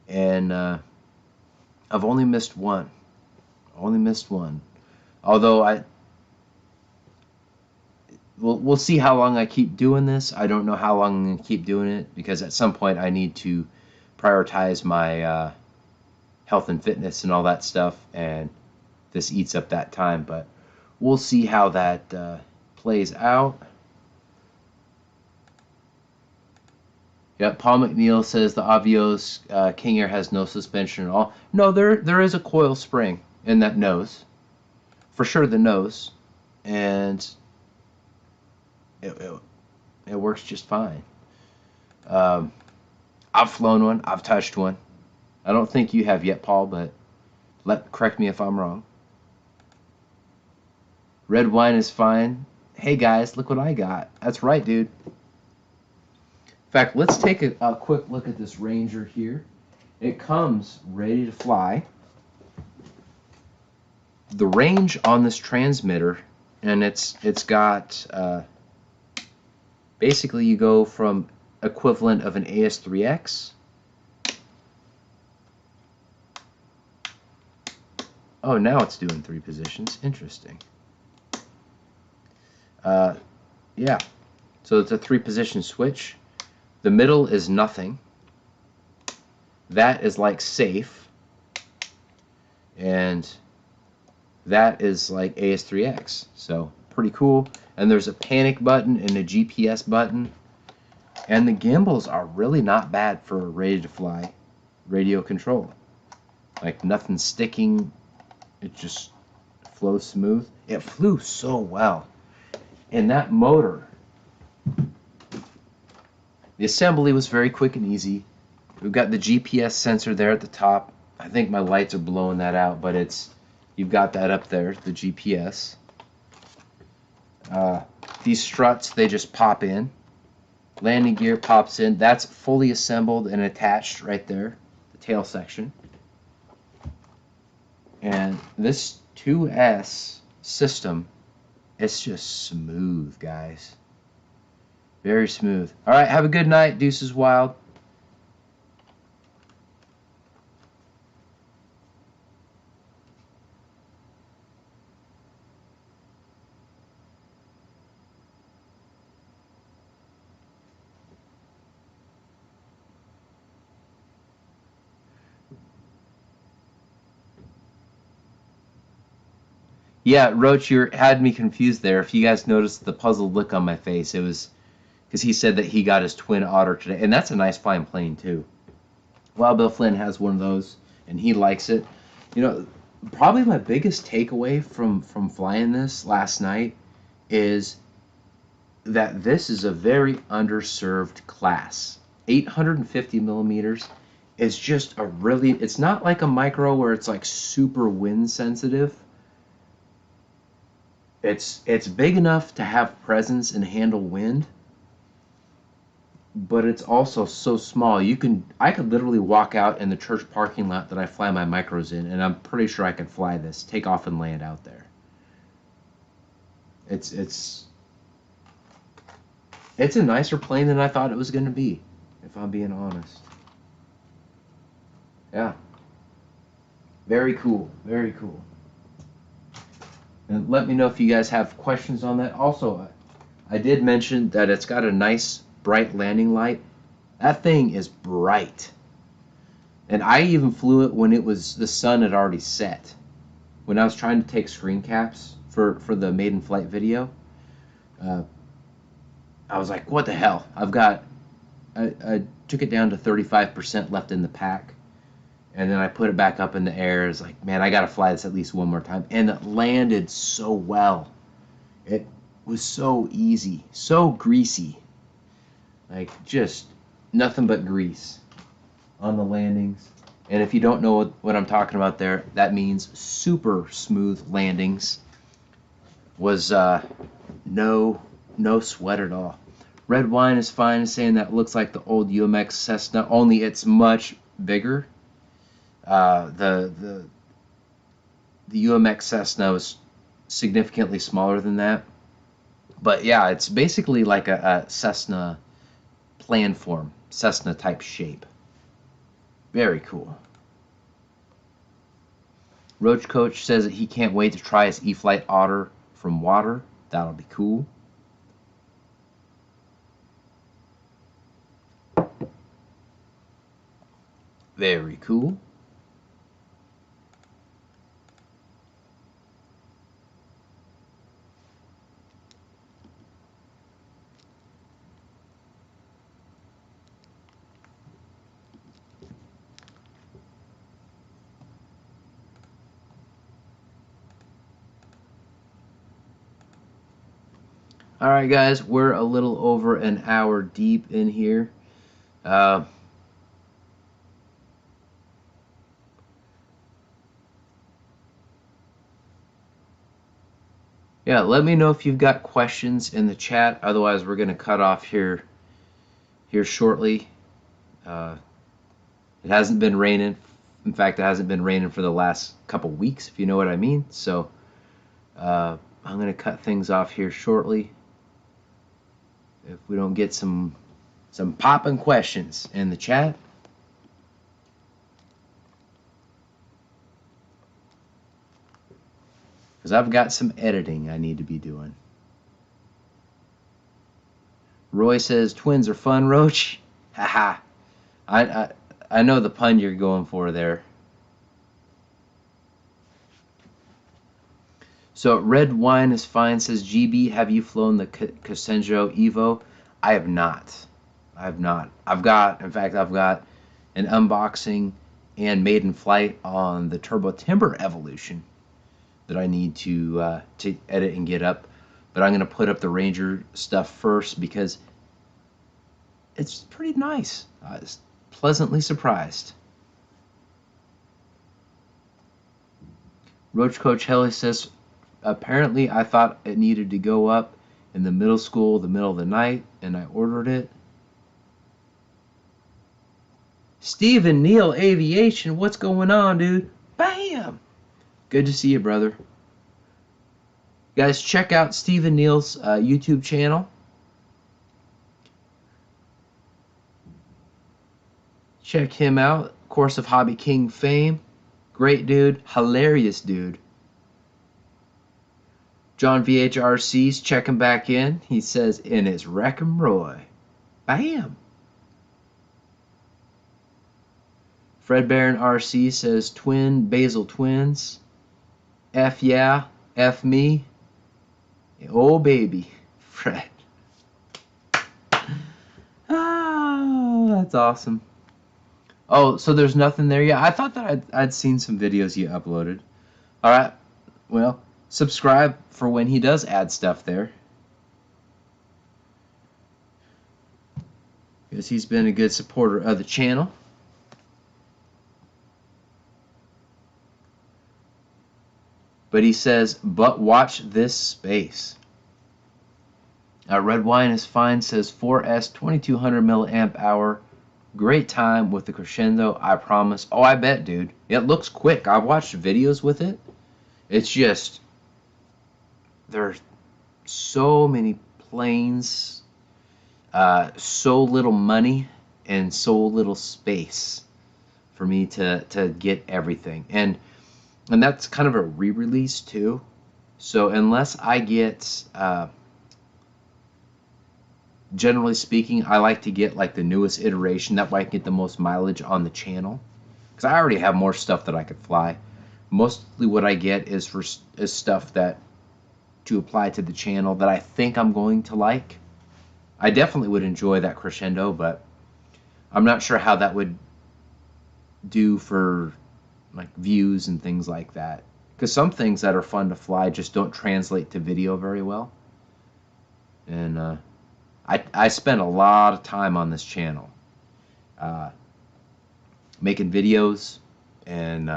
and I've only missed one. Only missed one. Although we'll see how long I keep doing this. I don't know how long I'm going to keep doing it, because at some point I need to prioritize my health and fitness and all that stuff, and this eats up that time. But we'll see how that plays out. Yep, Paul McNeil says the Avios King Air has no suspension at all. No, there is a coil spring in that nose. For sure, the nose. And it works just fine. I've flown one. I've touched one. I don't think you have yet, Paul, but correct me if I'm wrong. Red wine is fine. Hey, guys, look what I got. That's right, dude. In fact, let's take a quick look at this Ranger here. It comes ready to fly. The range on this transmitter, and it's got basically you go from equivalent of an AS3X. Oh, now it's doing 3 positions. Interesting. Yeah, so it's a 3-position switch. The middle is nothing. That is like safe. And that is like AS3X. So pretty cool. And there's a panic button and a GPS button. And the gimbals are really not bad for a ready-to-fly radio control. Like nothing sticking. It just flows smooth. It flew so well. And that motor, the assembly was very quick and easy. We've got the GPS sensor there at the top. I think my lights are blowing that out, but you've got that up there, the GPS. These struts, they just pop in. Landing gear pops in. That's fully assembled and attached right there, the tail section. And this 2S system, it's just smooth, guys. Very smooth. All right, have a good night. Deuces Wild. Yeah, Roach, you had me confused there. If you guys noticed the puzzled look on my face, it was because he said that he got his twin otter today, and that's a nice flying plane too. Wild Bill Flynn has one of those, and he likes it. You know, probably my biggest takeaway from flying this last night is that this is a very underserved class. 850 millimeters is just a really, it's not like a micro where it's like super wind sensitive. It's big enough to have presence and handle wind, but it's also so small. I could literally walk out in the church parking lot that I fly my micros in, and I'm pretty sure I could fly this, take off and land out there. It's a nicer plane than I thought it was going to be, if I'm being honest. Yeah. Very cool. Very cool. And let me know if you guys have questions on that. Also, I did mention that it's got a nice bright landing light. That thing is bright. And I even flew it when the sun had already set. When I was trying to take screen caps for the Maiden flight video, I was like, what the hell? I took it down to 35% left in the pack. And then I put it back up in the air. It's like, man, I got to fly this at least one more time. And it landed so well. It was so easy, so greasy. Like, just nothing but grease on the landings. And if you don't know what I'm talking about there, that means super smooth landings. Was no sweat at all. Red wine is fine, saying that looks like the old UMX Cessna, only it's much bigger. The UMX Cessna was significantly smaller than that, but yeah, it's basically like a Cessna planform, Cessna type shape. Very cool. Roach Coach says that he can't wait to try his E-flite otter from water. That'll be cool. Very cool. Alright guys, we're a little over an hour deep in here. Yeah, let me know if you've got questions in the chat. Otherwise, we're going to cut off here shortly. It hasn't been raining. In fact, it hasn't been raining for the last couple weeks, if you know what I mean. So I'm going to cut things off here shortly. If we don't get some popping questions in the chat. Because I've got some editing I need to be doing. Roy says, twins are fun, Roach. Haha. I know the pun you're going for there. So Red Wine is Fine says, GB, have you flown the Crescendo Evo? I have not. I've not. In fact, I've got an unboxing and maiden flight on the Turbo Timber Evolution that I need to edit and get up. But I'm going to put up the Ranger stuff first because it's pretty nice. I was pleasantly surprised. Roach Coach Helly says, apparently I thought it needed to go up in the middle of the night, and I ordered it. Stephen Neal Aviation, what's going on, dude? Bam! Good to see you, brother. Guys, check out Stephen Neal's YouTube channel. Check him out. Of course, of HobbyKing fame. Great dude. Hilarious dude. John VHRC's checking back in. He says, in his Wreck-'em Roy. Bam! Fred Barron RC says, twin Basil twins. F yeah, F me. Oh baby, Fred. Ah, that's awesome. Oh, so there's nothing there yet? I thought that I'd seen some videos you uploaded. Alright, well, subscribe for when he does add stuff there. Because he's been a good supporter of the channel. But he says, but watch this space. Red Wine is Fine says 4S 2200 milliamp hour. Great time with the Crescendo, I promise. Oh, I bet, dude. It looks quick. I've watched videos with it. It's just, there's so many planes, so little money, and so little space for me to get everything. And that's kind of a re-release too. So unless I get, generally speaking, I like to get like the newest iteration. That way I can get the most mileage on the channel. Because I already have more stuff that I could fly. Mostly what I get is stuff that to apply to the channel that I think I'm going to like. I definitely would enjoy that Crescendo, but I'm not sure how that would do for like views and things like that. Because some things that are fun to fly just don't translate to video very well. And I spend a lot of time on this channel making videos and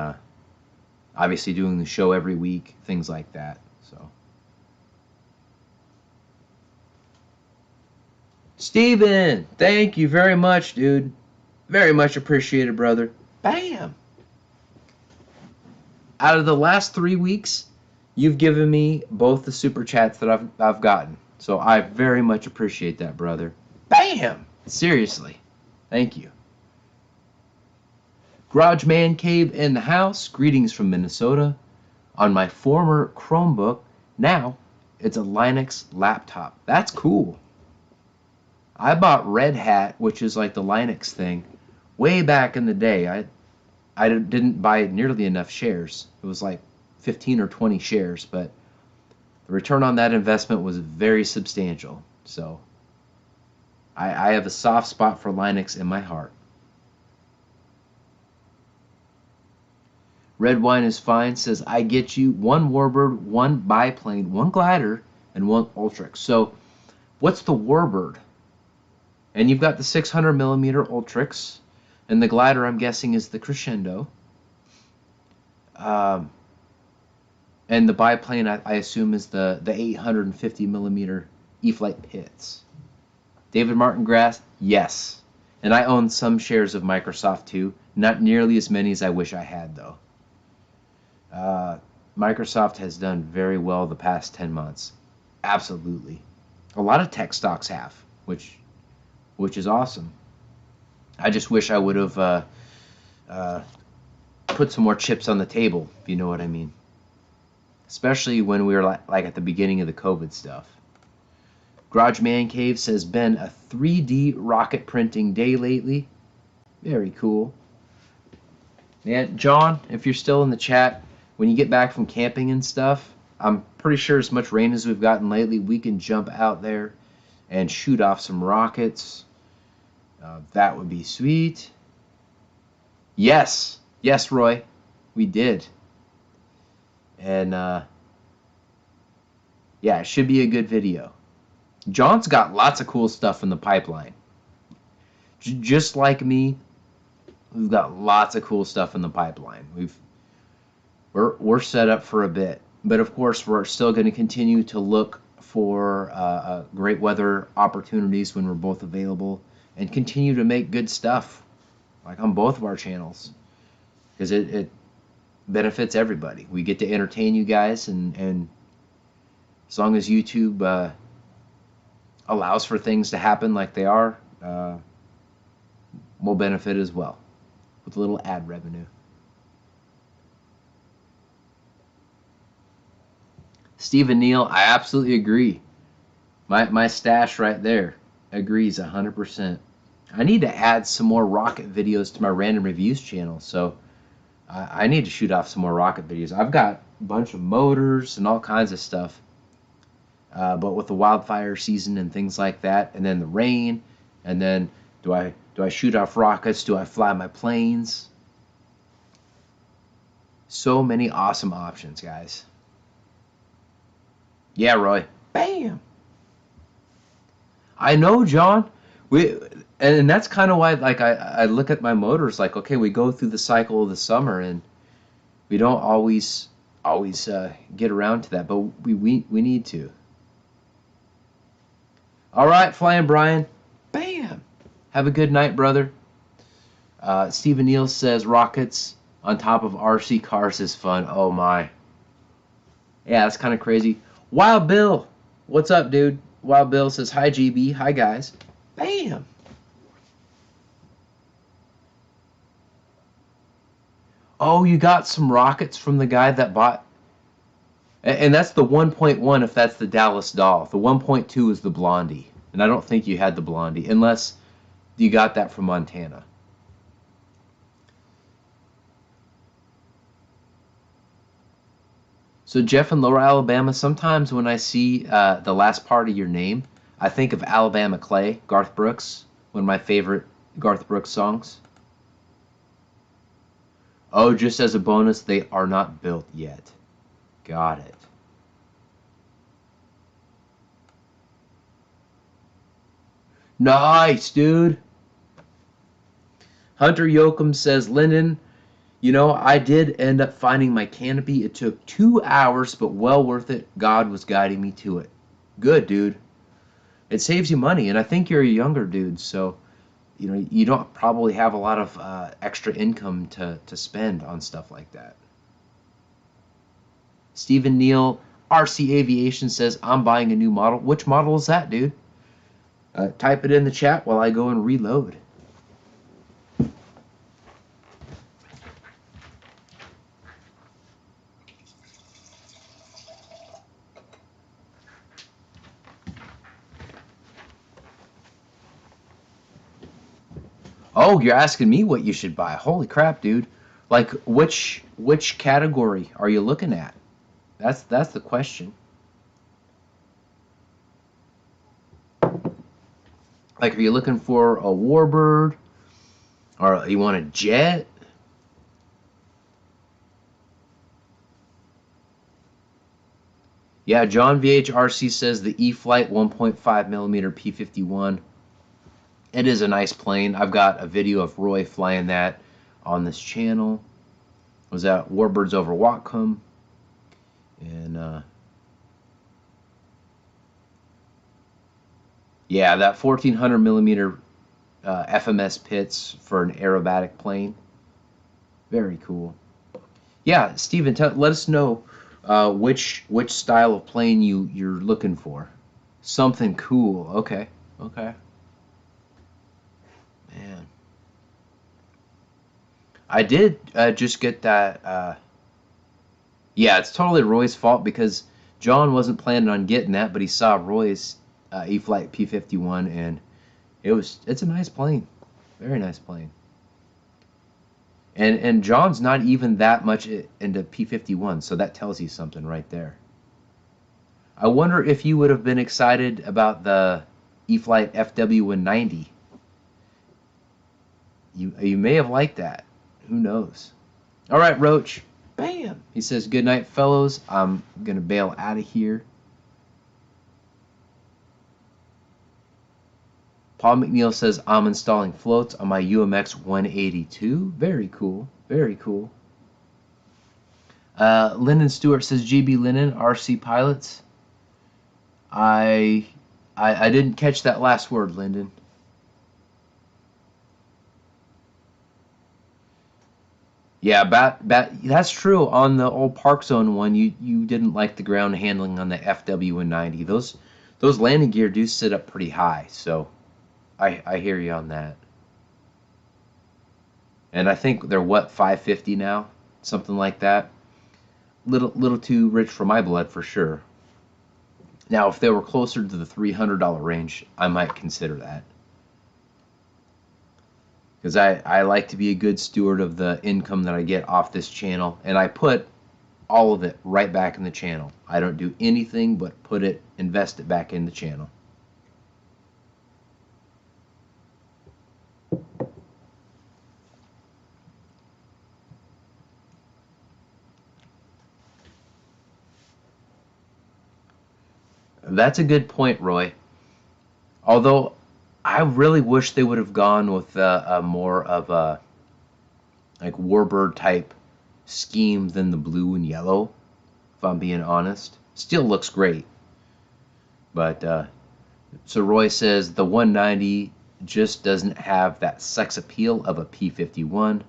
obviously doing the show every week, things like that. So Steven, thank you very much, dude. Very much appreciated, brother. Bam! Out of the last 3 weeks, you've given me both the super chats that I've gotten. So I very much appreciate that, brother. Bam! Seriously. Thank you. Garage Man Cave in the house. Greetings from Minnesota. On my former Chromebook, now it's a Linux laptop. That's cool. I bought Red Hat, which is like the Linux thing, way back in the day. I didn't buy nearly enough shares. It was like 15 or 20 shares, but the return on that investment was very substantial. So I have a soft spot for Linux in my heart. Red Wine is Fine says, I get you 1 Warbird, 1 biplane, 1 glider, and 1 Ultrix. So what's the Warbird? And you've got the 600 millimeter Ultrix, and the glider I'm guessing is the Crescendo. And the biplane I assume is the 850 millimeter E-flite Pitts. David Martin Grass, yes. And I own some shares of Microsoft too. Not nearly as many as I wish I had though. Microsoft has done very well the past 10 months. Absolutely. A lot of tech stocks have, which is awesome. I just wish I would have put some more chips on the table, if you know what I mean. Especially when we were like at the beginning of the COVID stuff. Garage Man Cave says, been a 3D rocket printing day lately. Very cool. And John, if you're still in the chat, when you get back from camping and stuff, I'm pretty sure as much rain as we've gotten lately, we can jump out there and shoot off some rockets. That would be sweet. Yes, Roy, we did. And yeah, it should be a good video. John's got lots of cool stuff in the pipeline. Just like me, we've got lots of cool stuff in the pipeline. We're set up for a bit, but of course we're still going to continue to look for great weather opportunities when we're both available, and continue to make good stuff, like on both of our channels, because it benefits everybody. We get to entertain you guys, and as long as YouTube allows for things to happen like they are, we'll benefit as well with a little ad revenue. Stephen Neal, I absolutely agree. My stash right there agrees 100%. I need to add some more rocket videos to my random reviews channel, so I need to shoot off some more rocket videos. I've got a bunch of motors and all kinds of stuff, but with the wildfire season and things like that, and then the rain, and then do I shoot off rockets? Do I fly my planes? So many awesome options, guys. Yeah, Roy. Bam. I know, John. And that's kind of why, like, I look at my motors like, okay, we go through the cycle of the summer, and we don't always get around to that, but we need to. All right, Flying Brian. Bam. Have a good night, brother. Stephen Neal says rockets on top of RC cars is fun. Oh my. Yeah, that's kind of crazy. Wild Bill, what's up, dude? Wild Bill says, hi, GB. Hi, guys. Bam. Oh, you got some rockets from the guy that bought... And that's the 1.1 if that's the Dallas Doll. The 1.2 is the Blondie. And I don't think you had the Blondie, unless you got that from Montana. So Jeff in Lower Alabama, sometimes when I see the last part of your name, I think of Alabama Clay, Garth Brooks, one of my favorite Garth Brooks songs. Oh, just as a bonus, they are not built yet. Got it. Nice, dude. Hunter Yoakum says, Lyndon, you know, I did end up finding my canopy. It took 2 hours, but well worth it. God was guiding me to it. Good, dude. It saves you money, and I think you're a younger dude, so you know you don't probably have a lot of extra income to spend on stuff like that. Stephen Neal, RC Aviation says, I'm buying a new model. Which model is that, dude? Type it in the chat while I go and reload. Oh, you're asking me what you should buy. Holy crap, dude. Like which category are you looking at? That's the question. Like, are you looking for a warbird, or you want a jet? Yeah, John VHRC says the E-flite 1.5 millimeter P51. It is a nice plane. I've got a video of Roy flying that on this channel. I was at Warbirds over Whatcom, and yeah, that 1400 millimeter FMS pits for an aerobatic plane. Very cool. Yeah, Steven, let us know which style of plane you're looking for. Something cool. Okay. Okay. Man, I did just get that. Yeah, it's totally Roy's fault because John wasn't planning on getting that, but he saw Roy's E-flite P51, and it's a nice plane, very nice plane. And John's not even that much into P51, so that tells you something right there. I wonder if you would have been excited about the E-flite FW190. You may have liked that. Who knows? All right, Roach. Bam! He says, good night, fellows. I'm going to bail out of here. Paul McNeil says, I'm installing floats on my UMX 182. Very cool. Very cool. Lyndon Stewart says, GBLynden, RC pilots. I didn't catch that last word, Lyndon. Yeah, that's true. On the old Park Zone one, you didn't like the ground handling on the FW190. Those landing gear do sit up pretty high, so I hear you on that. And I think they're what, 550 now, something like that. Little too rich for my blood for sure. Now, if they were closer to the $300 range, I might consider that. Because I like to be a good steward of the income that I get off this channel, and I put all of it right back in the channel. I don't do anything but invest it back in the channel. That's a good point, Roy. Although I really wish they would have gone with a more of a like warbird type scheme than the blue and yellow, if I'm being honest. Still looks great. But so Roy says the 190 just doesn't have that sex appeal of a P51.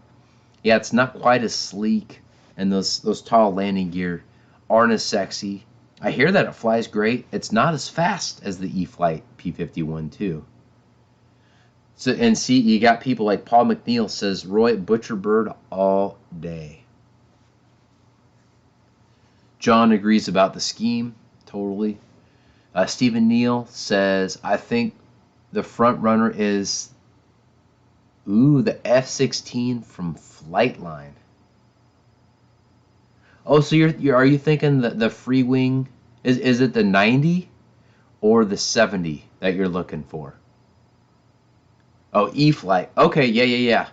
Yeah, it's not quite as sleek, and those tall landing gear aren't as sexy. I hear that it flies great. It's not as fast as the E-flite P51 too. So, and see, you got people like Paul McNeil says, Roy, Butcherbird all day. John agrees about the scheme, totally. Stephen Neal says, I think the front runner is, the F-16 from Flightline. Oh, so are you thinking the free wing, is it the 90 or the 70 that you're looking for? Oh, E-flite. Okay, yeah.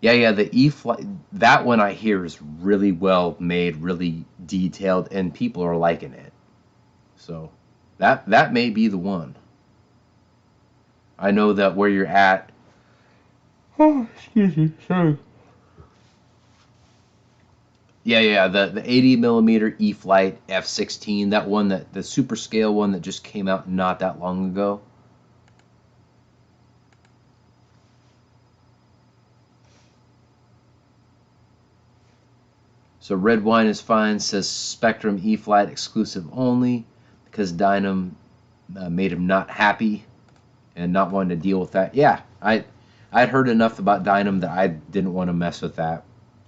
Yeah, the E-flite, that one I hear is really well made, really detailed, and people are liking it. So that may be the one. I know that where you're at. Oh, excuse me, sorry. Yeah, the 80 millimeter E-flite F-16, that one, that the super scale one that just came out not that long ago. So Red Wine is Fine says Spektrum E-flite exclusive only because Dynam made him not happy and not wanting to deal with that. Yeah, I'd heard enough about Dynam that I didn't want to mess with that.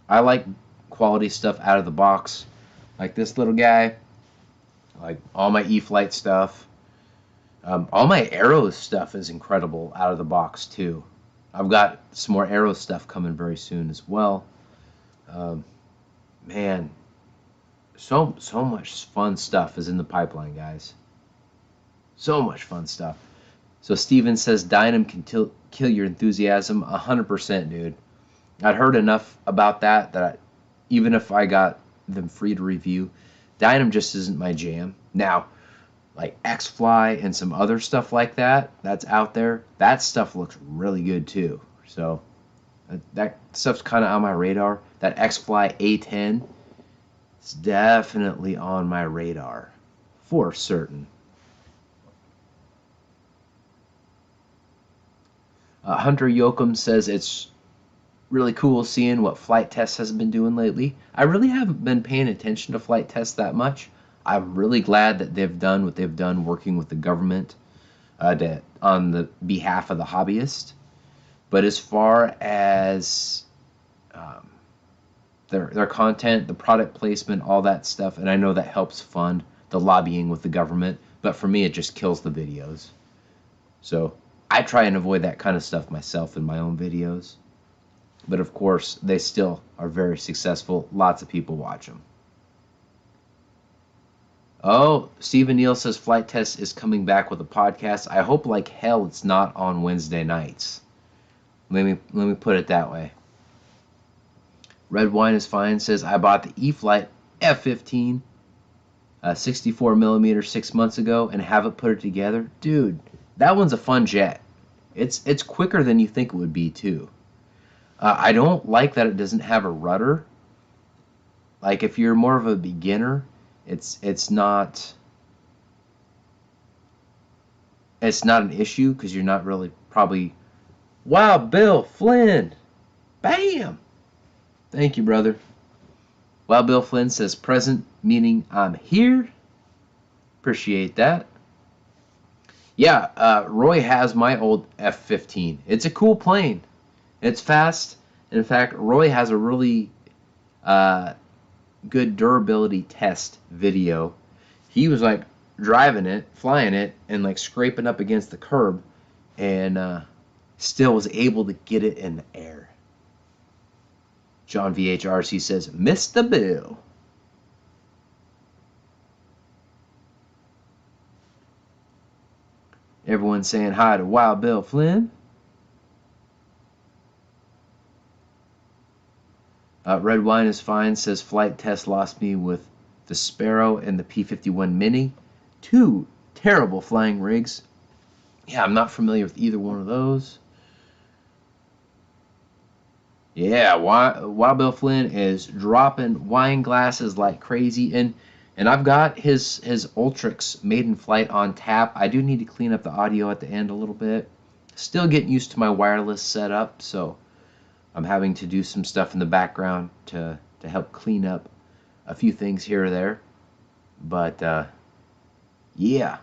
I like quality stuff out of the box, like this little guy, like all my E-flite stuff. All my Arrows stuff is incredible out of the box too. I've got some more aero stuff coming very soon as well. Man, so much fun stuff is in the pipeline, guys. So much fun stuff. So Steven says Dynam can kill your enthusiasm. 100%, dude. I'd heard enough about that even if I got them free to review, Dynam just isn't my jam. Now, like X-Fly and some other stuff like that that's out there, that stuff looks really good too. So that stuff's kind of on my radar. That X-Fly A10 is definitely on my radar for certain. Hunter Yoakum says it's really cool seeing what Flight Test has been doing lately. I really haven't been paying attention to Flight Test that much. I'm really glad that they've done what they've done working with the government on the behalf of the hobbyist. But as far as their content, the product placement, all that stuff, and I know that helps fund the lobbying with the government, but for me it just kills the videos. So I try and avoid that kind of stuff myself in my own videos. But of course, they still are very successful. Lots of people watch them. Oh, Stephen Neal says Flight Test is coming back with a podcast. I hope like hell it's not on Wednesday nights. Let me put it that way. Red Wine is Fine says I bought the E-flite F-15 64mm 6 months ago and haven't put it together. Dude, that one's a fun jet. It's quicker than you think it would be too. I don't like that it doesn't have a rudder. Like if you're more of a beginner, it's not an issue because you're not really probably. Wow, Bill Flynn, bam! Thank you, brother. Wow, Bill Flynn says present, meaning I'm here. Appreciate that. Yeah, Roy has my old F-15. It's a cool plane. It's fast. In fact, Roy has a really good durability test video. He was like driving it, flying it, and like scraping up against the curb, and still was able to get it in the air. John VHRC says, missed the bill. Everyone's saying hi to Wild Bill Flynn. Red Wine is Fine says Flight Test lost me with the Sparrow and the P-51 Mini. Two terrible flying rigs. Yeah, I'm not familiar with either one of those. Yeah, Wild Bill Flynn is dropping wine glasses like crazy, and I've got his Ultrix Maiden flight on tap. I do need to clean up the audio at the end a little bit. Still getting used to my wireless setup, so I'm having to do some stuff in the background to help clean up a few things here or there. But yeah.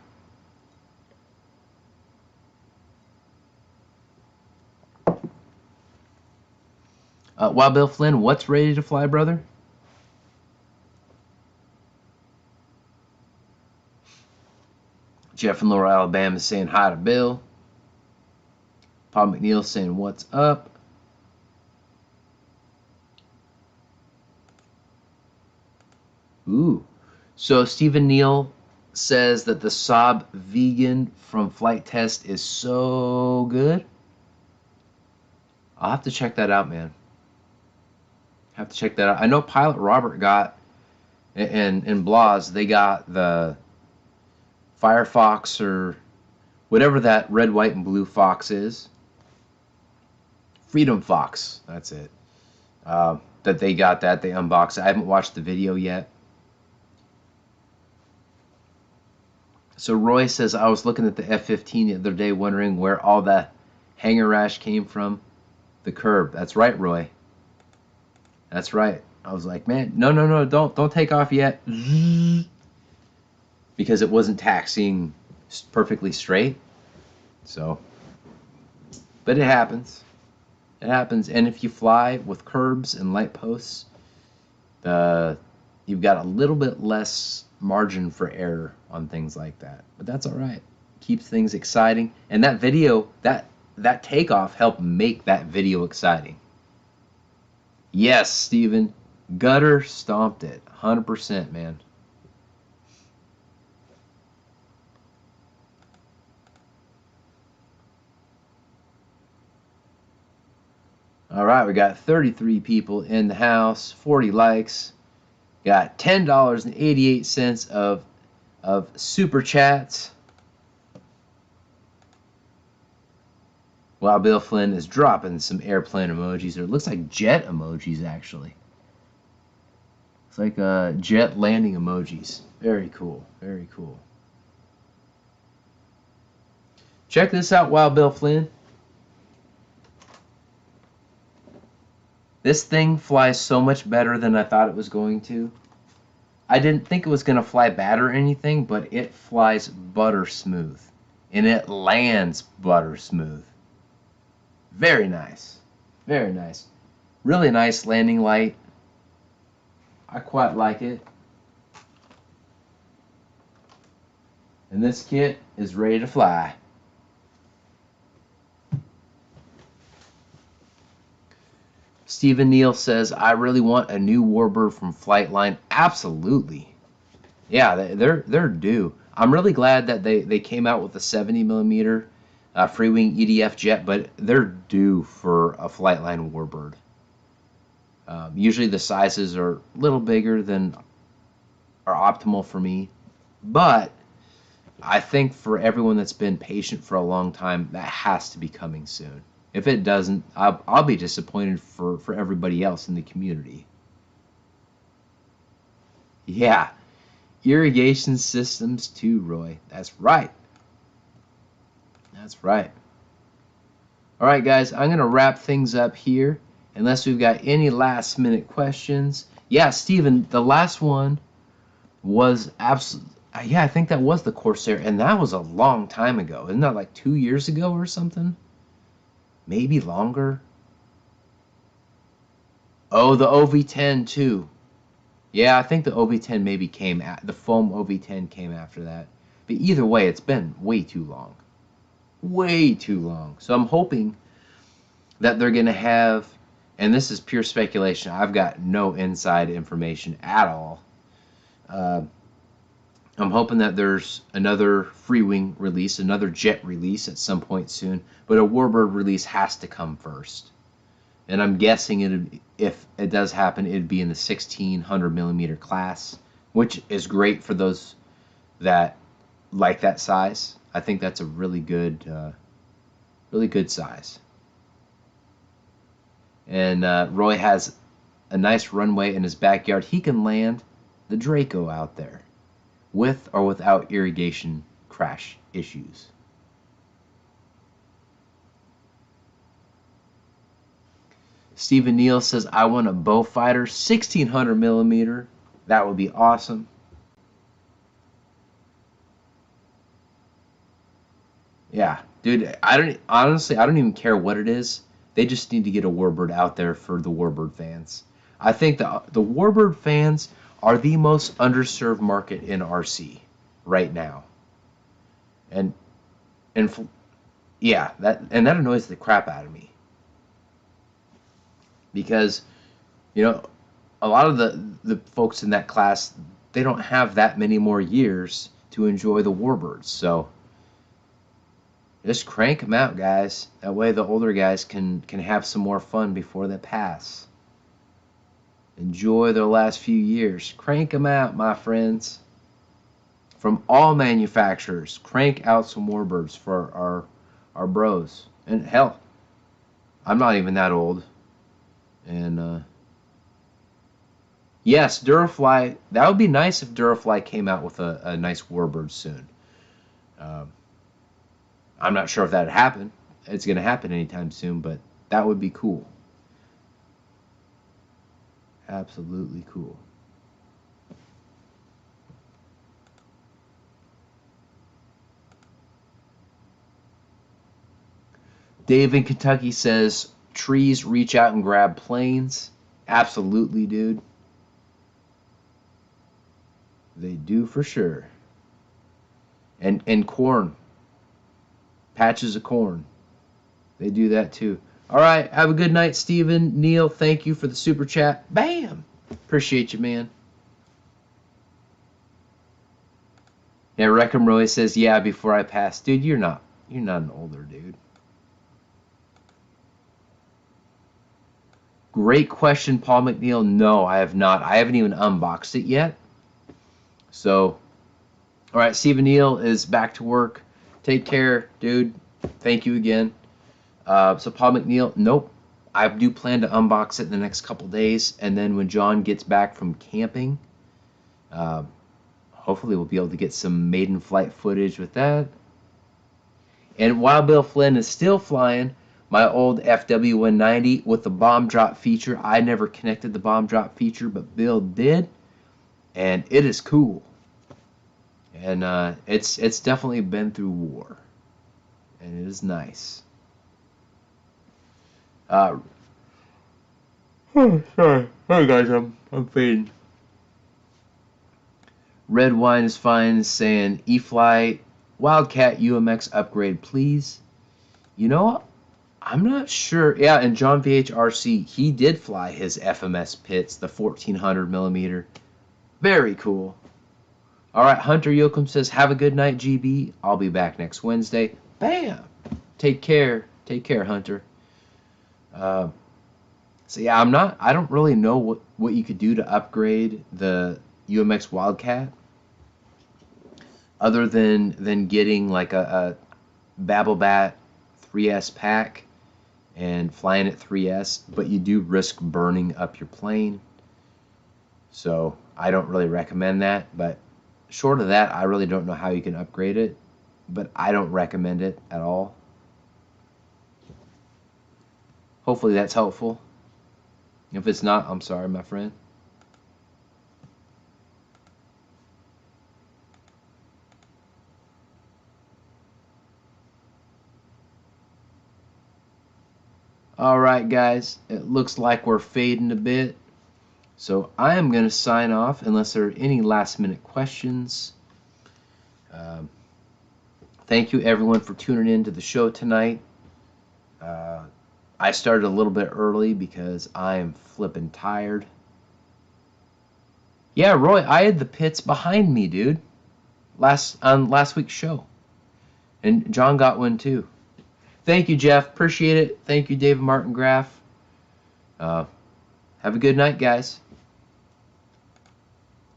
Wild Bill Flynn, what's ready to fly, brother? Jeff in Lower Alabama is saying hi to Bill. Paul McNeil saying what's up. Ooh. So Stephen Neal says that the Saab vegan from Flight Test is so good. I'll have to check that out, man. Have to check that out. I know Pilot Robert got, and Blas, they got the Firefox or whatever that red, white, and blue fox is. Freedom Fox, that's it. That they got that, they unboxed it. I haven't watched the video yet. So Roy says, I was looking at the F-15 the other day wondering where all the hanger rash came from. The curb. That's right, Roy. That's right. I was like, man, no, don't take off yet. Because it wasn't taxiing perfectly straight. So, but it happens. It happens. And if you fly with curbs and light posts, you've got a little bit less margin for error on things like that. But that's all right. Keeps things exciting. And that video, that that takeoff helped make that video exciting. Yes, Steven, gutter stomped it, 100%, man. All right, we got 33 people in the house, 40 likes. Got $10.88 of super chats. While Bill Flynn is dropping some airplane emojis, or it looks like jet emojis actually. It's like jet landing emojis. Very cool, very cool. Check this out, Wild Bill Flynn. This thing flies so much better than I thought it was going to. I didn't think it was going to fly bad or anything, but it flies butter smooth. And it lands butter smooth. Very nice. Very nice. Really nice landing light. I quite like it. And this kit is ready to fly. Stephen Neal says, I really want a new warbird from Flightline. Absolutely. Yeah, they're due. I'm really glad that they came out with a 70mm free-wing EDF jet, but they're due for a Flightline warbird. Usually the sizes are a little bigger than are optimal for me, but I think for everyone that's been patient for a long time, that has to be coming soon. If it doesn't, I'll be disappointed for everybody else in the community. Yeah, irrigation systems too, Roy. That's right. That's right. All right, guys, I'm going to wrap things up here, unless we've got any last-minute questions. Yeah, Steven, the last one was absolutely... Yeah, I think that was the Corsair, and that was a long time ago. Isn't that like 2 years ago or something? Maybe longer. Oh, the OV10 too. Yeah, I think the OV10 maybe came at the foam OV10 came after that. But either way, it's been way too long. Way too long. So I'm hoping that they're gonna have, and this is pure speculation. I've got no inside information at all. I'm hoping that there's another free-wing release, another jet release at some point soon, but a warbird release has to come first. And I'm guessing if it does happen, it'd be in the 1600mm class, which is great for those that like that size. I think that's a really good size. And Roy has a nice runway in his backyard. He can land the Draco out there, with or without irrigation crash issues. Stephen Neal says, I want a Beaufighter 1600mm. That would be awesome. Yeah, dude, I don't even care what it is. They just need to get a warbird out there for the warbird fans. I think the warbird fans are the most underserved market in RC right now. And yeah, that annoys the crap out of me. Because, you know, a lot of the folks in that class, they don't have that many more years to enjoy the warbirds. So just crank them out, guys. That way the older guys can have some more fun before they pass. Enjoy their last few years. Crank them out, my friends. From all manufacturers, crank out some warbirds for our bros. And hell, I'm not even that old. And yes, Durafly. That would be nice if Durafly came out with a nice warbird soon. I'm not sure if that'd happen. It's going to happen anytime soon, but that would be cool. Absolutely cool. Dave in Kentucky says, trees reach out and grab planes. Absolutely, dude. They do for sure. And corn. Patches of corn. They do that too. All right, have a good night, Steven. Neil, thank you for the super chat. Bam! Appreciate you, man. Yeah, Reckham Roy says, yeah, before I pass. Dude, you're not an older dude. Great question, Paul McNeil. No, I have not. I haven't even unboxed it yet. So, all right, Stephen Neal is back to work. Take care, dude. Thank you again. So Paul McNeil, nope. I do plan to unbox it in the next couple days, and then when John gets back from camping, hopefully we'll be able to get some maiden flight footage with that. And while Bill Flynn is still flying my old FW190 with the bomb drop feature, I never connected the bomb drop feature, but Bill did, and it is cool. And it's definitely been through war, and it is nice. Sorry, guys, I'm fading. Red Wine is fine, saying E-flite Wildcat UMX upgrade, please. You know, I'm not sure. Yeah, and John VH RC, he did fly his FMS pits, the 1400 millimeter. Very cool. All right, Hunter Yoakum says, have a good night, GB. I'll be back next Wednesday. Bam! Take care. Take care, Hunter. So yeah, I don't really know what you could do to upgrade the UMX Wildcat other than getting like a Babblebat 3S pack and flying at 3S, but you do risk burning up your plane. So I don't really recommend that, but short of that, I really don't know how you can upgrade it, but I don't recommend it at all. Hopefully that's helpful. If it's not, I'm sorry, my friend. All right, guys, it looks like we're fading a bit. So I am going to sign off unless there are any last-minute questions. Thank you, everyone, for tuning in to the show tonight. I started a little bit early because I am flipping tired. Yeah, Roy, I had the pits behind me, dude, on last week's show. And John got one, too. Thank you, Jeff. Appreciate it. Thank you, David Martin Graff. Have a good night, guys.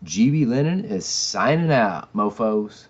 GBLynden is signing out, mofos.